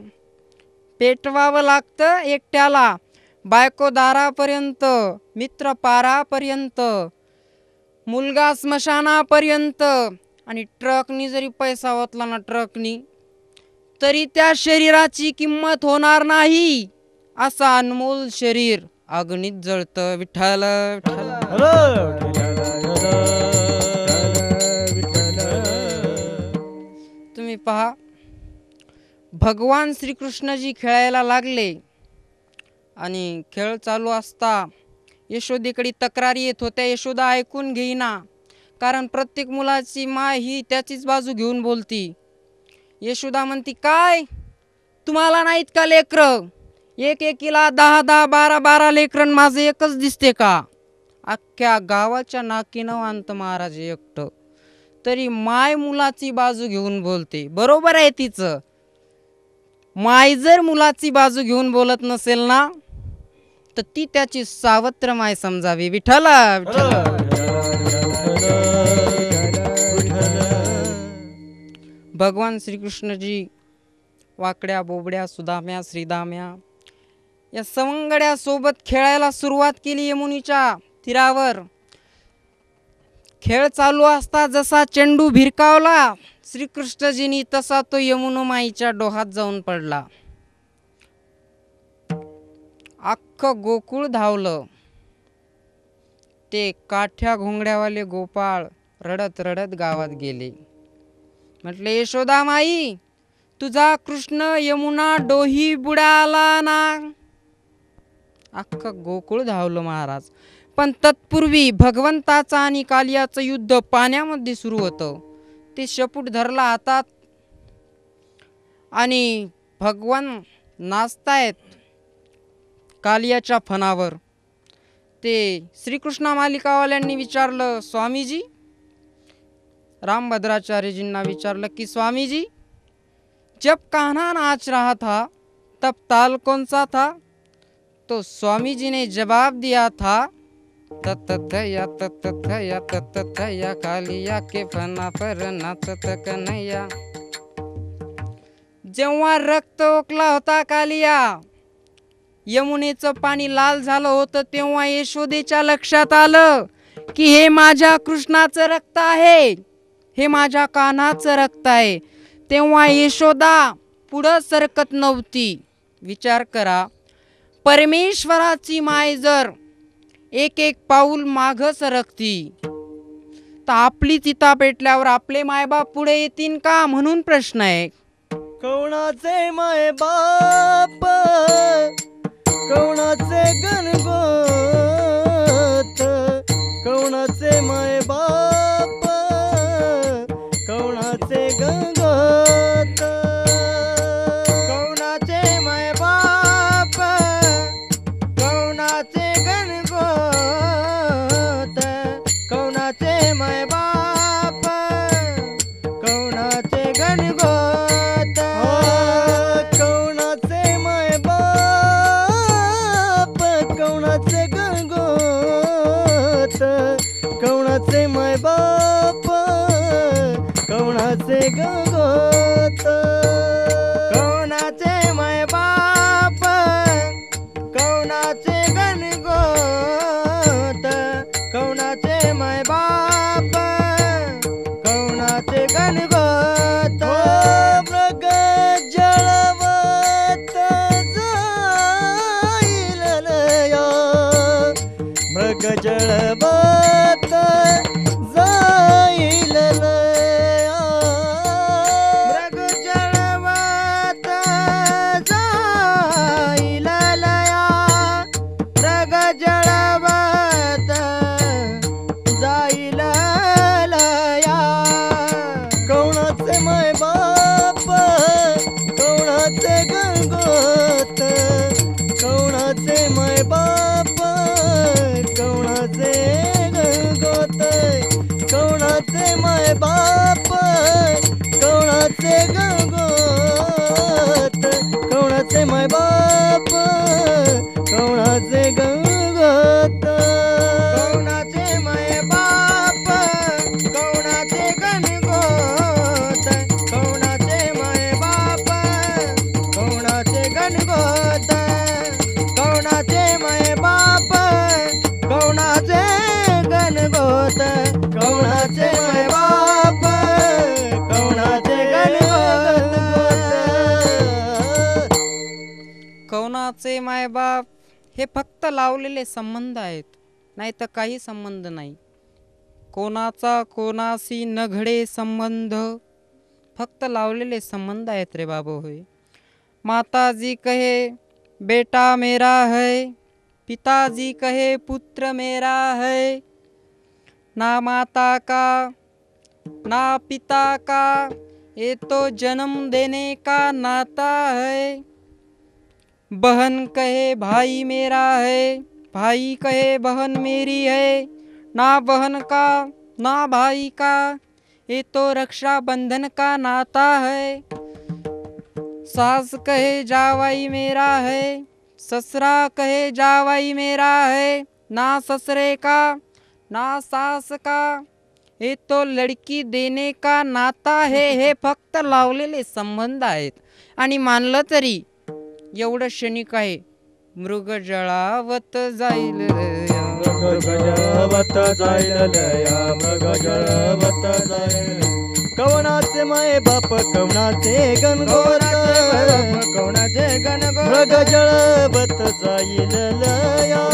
Speaker 3: पेटवावं लागतं एकट्याला. बायको दारापर्यंत, मित्र पारापर्यंत, मुलगा स्मशानापर्यंत, आणि ट्रकनी जरी पैसा ओतला ना ट्रकनी, तरी त्या शरीराची किंमत होणार नाही. असा अनमोल शरीर अग्नीत जळतं. विठ्ठल तुम्ही पहा, भगवान श्रीकृष्णजी खेळायला लागले आणि खेळ चालू असता यशोदेकडे तक्रारी येत होत्या. यशोदा ऐकून घेईना, कारण प्रत्येक मुलाची माय ही त्याचीच बाजू घेऊन बोलती. यशोदा म्हणती काय तुम्हाला नाहीत का लेकरं? एक एकीला 10-10, 12-12 लेकरं, माझं एकच दिसते का? अख्ख्या गावाच्या नाकीनं आणतं महाराज एकटं, तरी माय मुलाची बाजू घेऊन बोलते. बरोबर आहे तिचं. माय जर मुलाची बाजू घेऊन बोलत नसेल ना, तर ती त्याची सावत्र माय समजावी. विठ्ठला भगवान श्रीकृष्णजी वाकड्या बोबड्या सुदाम्या श्रीदाम्या या सवंगड्या सोबत खेळायला सुरुवात केली. यमुनीच्या तीरावर खेळ चालू असता जसा चेंडू भिरकावला श्रीकृष्णजीनी, तसा तो यमुनामाईच्या डोहात जाऊन पडला. अख्खं गोकुळ धावलं. ते काठ्या घोंगड्यावाले गोपाळ रडत रडत गावात गेले. म्हटले यशोदा माई, तुझा कृष्ण यमुना डोही बुडाला ना. अख्खं गोकुळ धावलं महाराज. पण तत्पूर्वी भगवंताचं आणि कालियाचं युद्ध पाण्यामध्ये सुरू होतं. ते शपूट धरला हातात आणि भगवान नाचतायत कालियाच्या फणावर. ते श्रीकृष्ण मालिकावाल्यांनी विचारलं स्वामीजी, रामभद्राचार्यजींना विचारलं की स्वामीजी, जब कान्हा नाच रहा था तब ताल कौन सा था? तो स्वामीजी ने जवाब दिया था ततथया ततथया ततथया कालिया के फना पर नाचत कन्हैया. जेव्हा रक्त ओकला होता कालिया, यमुनेचं पाणी लाल झालं होतं, तेव्हा यशोदेच्या लक्षात आलं की हे माझ्या कृष्णाचं रक्त आहे, हे माझ्या कान्हाचं रक्त आहे. तेव्हा यशोदा पुढं सरकत नव्हती. विचार करा, परमेश्वराची माय जर एक एक पाऊल मागं सरकती तर आपली चिता पेटल्यावर आपले मायबाप पुढे येतील का? म्हणून प्रश्न आहे,
Speaker 1: कौणाचे माय बाप, कौणाचे गणगोत, कौणाचे माय बाप, कौणाचे गणगोत, कौणाचे माय बाप, कौणाचे गणगोत, कौणाचे माय बाप, कौणाचे गणगोत, कौणाचे माय बाप, कौणाचे गणगोत, कौणाचे माय बाप, कौणाचे गणगोत, कौणाचे माय बाप, जळवत जाईल लया मृग जळवत जाईल लया मृग जळवत जाईल लया कवणाचे माय बाप कवणाचे गंगोत कवणाचे माय बाप कवणाचे गंगोत कवणाचे माय बाप कवणाचे गंगोत कवणाचे माय बाप कवणाचे गंगोत कवणाचे माय बाप कवणाचे गणगोत कवणाचे माय बाप कवणाचे गणगोत कवणाचे माय बाप कवणाचे गणगोत कवणाचे माय बाप कवणाचे गणगोत
Speaker 3: कवनाचे मायबाप हे फक्त लावलेले संबंध आहेत, नाही तर काही संबंध नाही. कोणाचा कोणाशी न घडे संबंध, फक्त लावलेले संबंध आहेत रे बाबा. होय, माताजी कहे बेटा मेरा है, पिताजी कहे पुत्र मेरा है. ना माता का ना पिता का, ये तो जन्म देने का नाता है. बहन कहे भाई मेरा है, भाई कहे बहन मेरी है. ना बहन का ना भाई का, ये तो रक्षा बंधन का नाता है. सास कहे जावाई मेरा है, ससुरा कहे जावाई मेरा है. ना ससुरे का ना सास का, हे तो लड़की देने का नाता है. हे फक्त लावलेले संबंध आहेत. आणि मानलं तरी एवढं क्षणिक आहे. मृग जळावत जाईल लया,
Speaker 1: मृग जळवत जाईल लया मृग जळवत जाईल. कवणाचे माय बाप कवणाचे गणगोत कवणाचे गणगोत मृग जळवत जाईल लया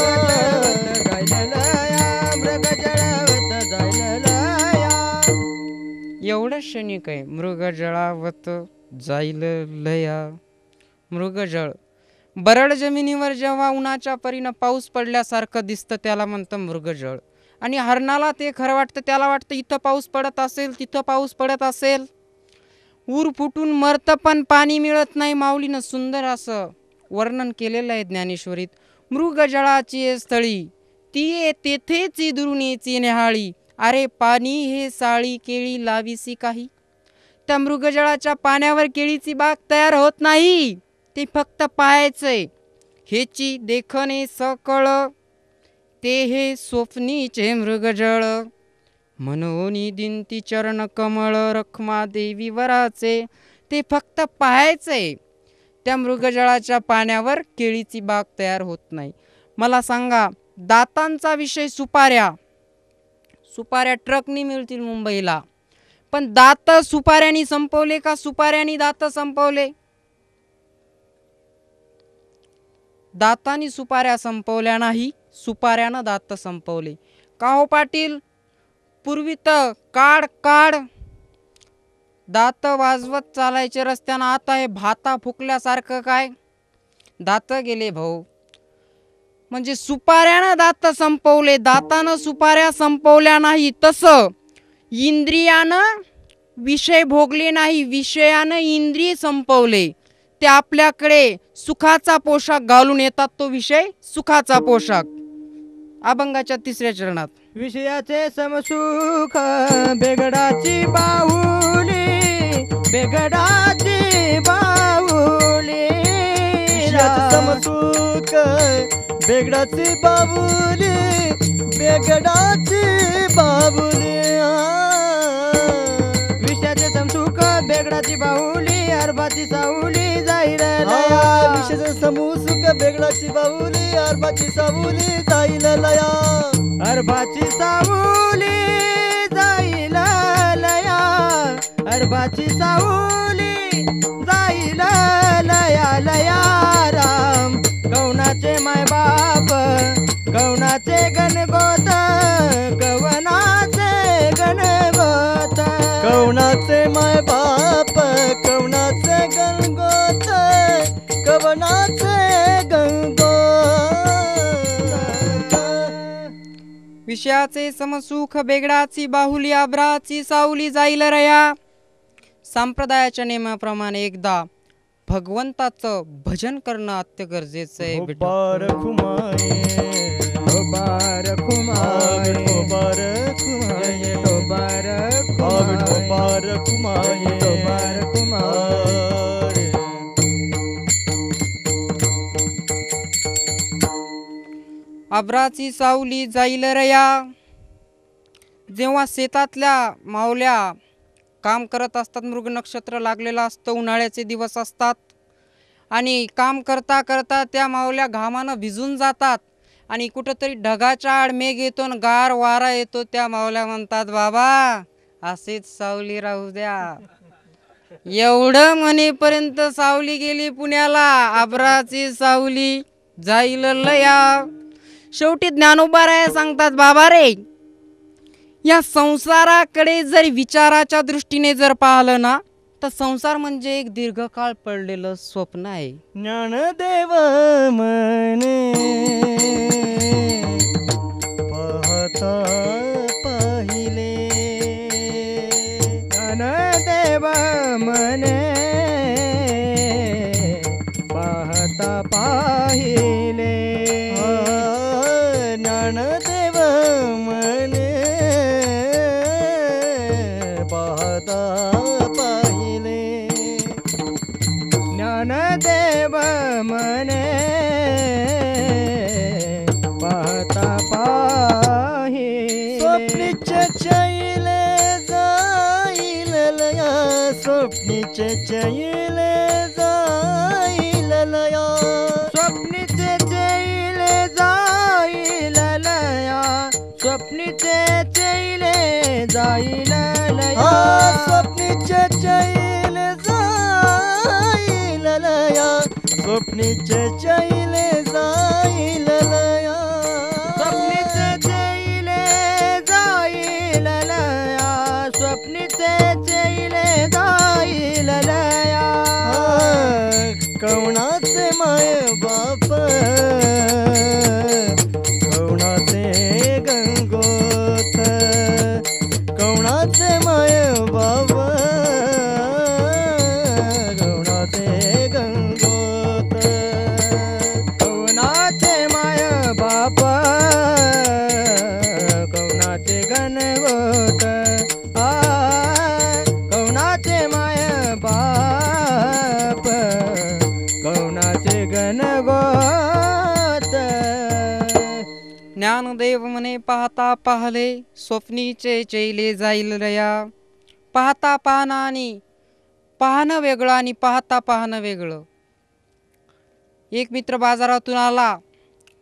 Speaker 1: जाईल लया मृग जळवत जाईल लया.
Speaker 3: एवढं क्षणिक आहे. मृग जळावत जाईल लया. मृगजळ बरड जमिनीवर जेव्हा उन्हाच्या परीनं पाऊस पडल्यासारखं दिसतं त्याला म्हणतं मृगजळ. आणि हरणाला ते खरं वाटतं, त्याला वाटतं इथं पाऊस पडत असेल तिथं पाऊस पडत असेल. ऊर फुटून मरतं पण पाणी मिळत नाही. माऊलीनं सुंदर असं वर्णन केलेलं आहे ज्ञानेश्वरीत. मृगजळाची स्थळी ती तेथेच दुरुणेची न्याहाळी, अरे पाणी हे साळी केळी लावीसी काही. त्या मृगजळाच्या पाण्यावर केळीची बाग तयार होत नाही, ते फक्त पाहायचंय. हेची देखणे सकळ, ते हे स्वप्नीचे मृगजळ. मनोनी दिंती चरण कमळ, रखमा देवी वराचे. ते फक्त पाहायचंय. त्या मृगजळाच्या पाण्यावर केळीची बाग तयार होत नाही. मला सांगा, दातांचा विषय सुपाऱ्या. सुपाऱ्या ट्रकनी मिळतील मुंबईला, पण दात सुपाऱ्यानी संपवले का सुपाऱ्यानी दात संपवले? दातानी सुपाऱ्या संपवल्या नाही, सुपाऱ्यानं दात संपवले. का हो पाटील? पूर्वी तर काढ काढ दात वाजवत चालायचे रस्त्यानं, आता हे भाता फुकल्यासारखं काय दात गेले भाऊ. म्हणजे सुपाऱ्यानं दात संपवले, दातानं सुपाऱ्या संपवल्या नाही. तसं इंद्रियानं विषय भोगले नाही, विषयानं इंद्रिय संपवले. ते आपल्याकडे सुखाचा पोशाख घालून येतात, तो विषय सुखाचा पोशाख. अभंगाच्या 3ऱ्या चरणात
Speaker 1: विषयाचे समसुख बेगडाची बाहुली बेगडाची बाहुली. विषयाचे समसुख बेगडाची बाहुली बेगडाची बाहुली. विषयाचे समसुख बेगडाची बाहुली अरबाची साहुली जाईल लया. विषयाचे समसुख बेगडाची बाहुली अरबाची साहुली जाईल लया. अरबाची साहुली जाईल लया. अरबाची साहुली जाईल लया लया. राम कवनाचे माय बाप कवनाचे गणगोत
Speaker 3: विषयाचे समसुख बेगडाची बाहुली आब्राची सावली जाईल रया. संप्रदायाच्या नियमाप्रमाणे एकदा भगवंताचं भजन करणं अत्य गरजेचं आहे बेटा.
Speaker 1: बार खुमाए
Speaker 2: बार खुमाए
Speaker 1: बार खुमाए
Speaker 2: बार
Speaker 1: बार खुमाए
Speaker 2: बार खुमाए.
Speaker 3: आब्राची सावली जाईल रया. जेव्हा शेतातल्या मावल्या काम करत असतात, मृग नक्षत्र लागलेलं असतं, उन्हाळ्याचे दिवस असतात आणि काम करता करता त्या मावल्या घामानं भिजून जातात आणि कुठंतरी ढगाच्या आड मेघ येतो आणि गार वारा येतो. त्या मावल्या म्हणतात, बाबा असेच सावली राहू द्या. एवढं म्हणेपर्यंत सावली गेली पुण्याला. आब्राची सावली जाईल लया. शेवटी ज्ञानोबा सांगतात, बाबा रे, या संसाराकडे जर विचाराच्या दृष्टीने जर पाहिलं ना, तर संसार म्हणजे एक दीर्घकाळ पडलेलं स्वप्न आहे.
Speaker 1: ज्ञानदेव मने पाहता पाहिले.
Speaker 2: ज्ञानदेव मने पाहता पाहिले.
Speaker 1: ज्ञानदेव मने पाहता पाहिले.
Speaker 2: ज्ञानदेव मने पाहता पाहिले.
Speaker 1: स्वप्नीचे चैले जाईल लया. स्वप्नीचे चैले जाईल लया.
Speaker 2: स्वप्नीचे चैले जाईल लया. स्वप्नीचे चैले जाईल लया.
Speaker 1: स्वप्नीचे चैले जाईल लया. स्वप्नीचे चैले जाईल लया.
Speaker 2: स्वप्नीचे चैले जाईल लया. स्वप्नीचे चैले जाईल लया.
Speaker 1: कवणाचे माय बाप कवणाचे गंगोत. कवणाचे माय बाप कवणाचे गंगोत.
Speaker 2: कवनाचे माय बाप कवनाचे गणगोत. कवनाचे माय बाप कवनाचे गणगोत.
Speaker 3: ज्ञानदेव म्हणे, पाहता पाहले स्वप्नीचे चैले जाईल रया. पाहता पाहणं आणि पाहणं वेगळं आणि पाहता पाहणं वेगळं. एक मित्र बाजारातून आला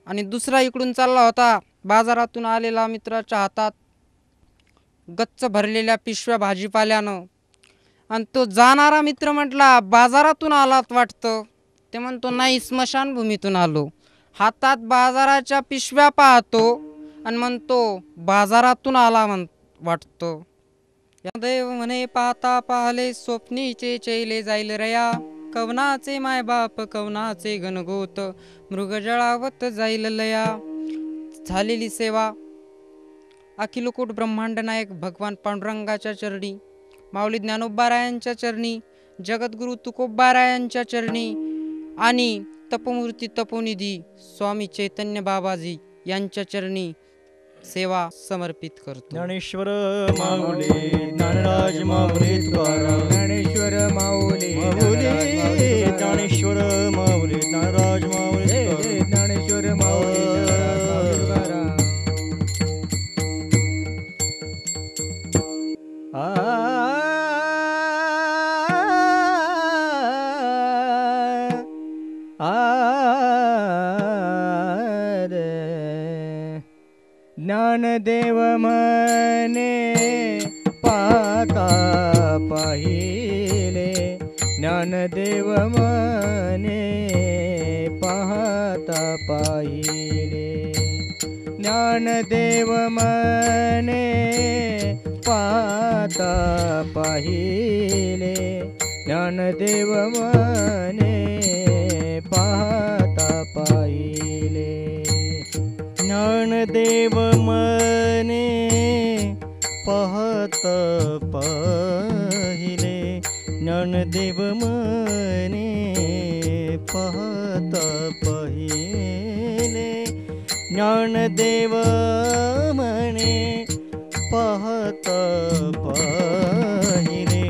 Speaker 3: आणि दुसरा इकडून चालला होता. बाजारातून आलेला मित्राच्या हातात गच्च भरलेल्या पिशव्या भाजीपाल्यानं. आणि तो जाणारा मित्र म्हटला, बाजारातून आलात वाटतं. ते म्हणतो, नाही, स्मशानभूमीतून आलो. हातात बाजाराच्या पिशव्या पाहतो आणि म्हणतो, बाजारातून आला वाटतो. देव म्हणे, पाहता पाहले स्वप्नीचे चैले जाईल रया. कवनाचे मायबाप कवनाचे गणगोत. मृग जळावत जाईल लया. झालेली सेवा अखिलकोट ब्रह्मांड नायक भगवान पांडुरंगाच्या चरणी, माऊली ज्ञानोबारायांच्या चरणी, जगद्गुरु तुकोबारायांच्या चरणी आणि तपमूर्ती तपोनिधी स्वामी चैतन्य बाबाजी यांच्या चरणी सेवा समर्पित करतो.
Speaker 1: ज्ञानेश्वर माऊली ज्ञानराज माऊली तुकाराम.
Speaker 2: ज्ञानेश्वर माऊली
Speaker 1: माऊली ज्ञानेश्वर माऊली ज्ञानराज माऊली
Speaker 2: जय
Speaker 1: तुकाराम.
Speaker 2: जय ज्ञानेश्वर माऊली ज्ञानराज तुकाराम. ज्ञानदेव म्हणे पाहता पाहिले. ज्ञानदेव म्हणे पाहता पाहिले. ज्ञानदेव म्हणे पाहता पाहिले. ज्ञानदेव म्हणे पाहता पाहिले.
Speaker 1: ज्ञानदेव मने पाहत पाहिले, ज्ञानदेव मने पाहत पाहिले, ज्ञानदेव मने पाहत पाहिले,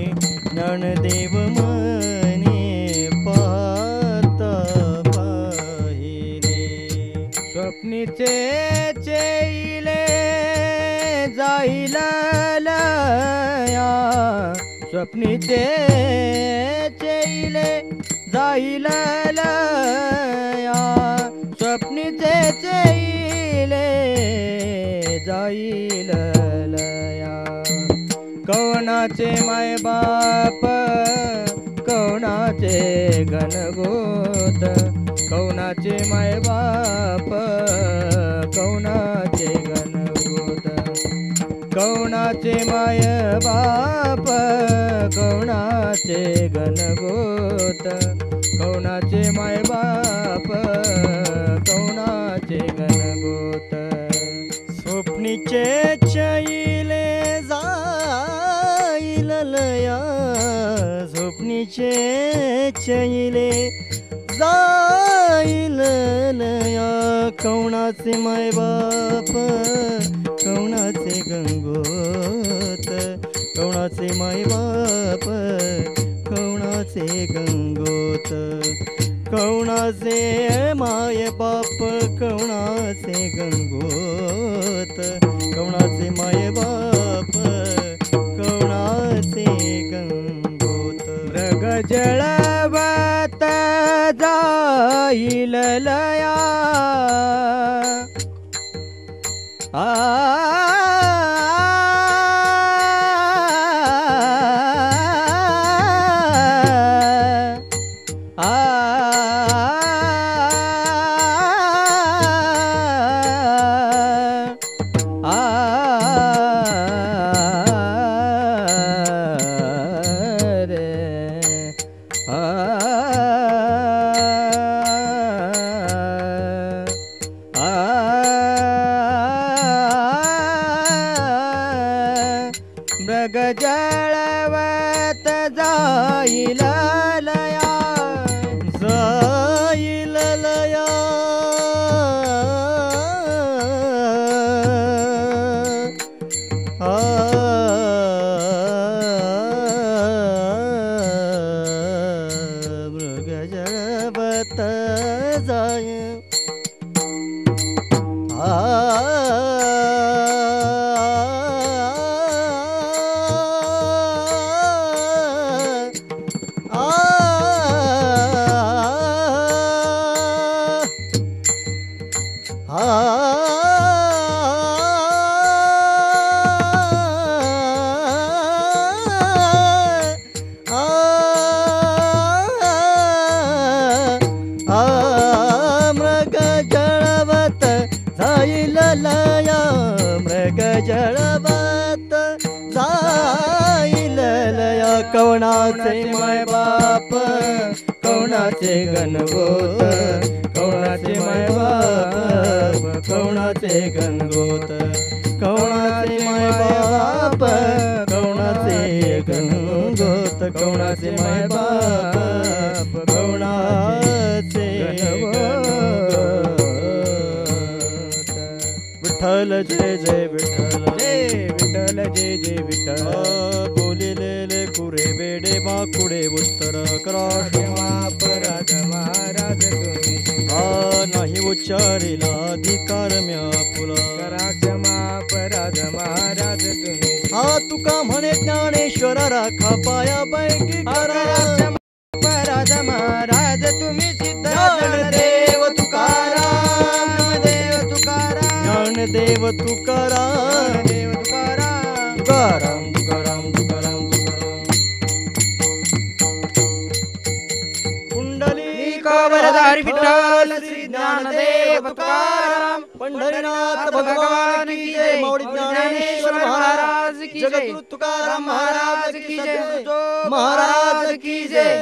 Speaker 1: ज्ञानदेव मने पाहत पाहिले.
Speaker 2: स्वप्नीचे चेले जाईल लया, स्वप्नीचे चेले जाईल लया, स्वप्नीचे चेले जाईल लया. कवनाचे माय बाप कवनाचे घनगोत, कवनाचे माय बाप कवनाचे घनगोत, कवनाचे माय बाप कवनाचे घनगोत, कवनाचे माय बाप कवनाचे घनगोत.
Speaker 1: स्वप्नीचे चैले जाईल लया, स्वप्नीचे चैले जाईल लया. कवनाचे माय बाप कवनाचे गंगोत, कवनाचे माय बाप कवनाचे गंगोत, कवनाचे माय बाप कवनाचे गंगोत, कवनाचे माय बाप कवनाचे गंगोत.
Speaker 2: मृग जळवत जाईल लया, आ मृग जळवत जाईल लया,
Speaker 1: जाईल लया. मृग जळवत जाय, मृग जळवत जाईल लया, मृग जळवत जाईल लया. कवनाचे माय बाप कवनाचे गणगोत, कवनाचे माय बाप कवनाचे गणगोत, कवनाचे माय बाप कवनाचे गणगोत, कवनाचे माय बाप कवनाचे गणगोत. विठ्ठल जय जय विठ्ठल,
Speaker 2: जय विठ्ठल जय जय विठ्ठल.
Speaker 1: बोलिलेले कुरे बेडे बाकुडे उत्तर करा
Speaker 2: क्षमा अपराध महाराज तुम्ही,
Speaker 1: नाही उच्चारिला अधिकार म्या फुला.
Speaker 2: करा क्षमा अपराध महाराज तुम्ही,
Speaker 1: तुका म्हणे ज्ञानेश्वर राखा पायापैकी करा.
Speaker 2: अपराध महाराज तुम्ही सिद्ध
Speaker 1: ज्ञानदेव तुकाराम,
Speaker 2: देव तुकाराम,
Speaker 1: ज्ञानदेव तुकाराम,
Speaker 2: देव तुकाराम,
Speaker 1: तुकाराम तुकाराम तुकाराम तुकाराम. पुंडलिक
Speaker 3: वरदारी विठ्ठल श्री ज्ञानदेव तुकाराम,
Speaker 1: पंढरीनाथ भगवान की जय. मौली ज्ञानेश्वर महाराज की जय. जगद्गुरु तुकाराम महाराज की जय. महाराज की जय.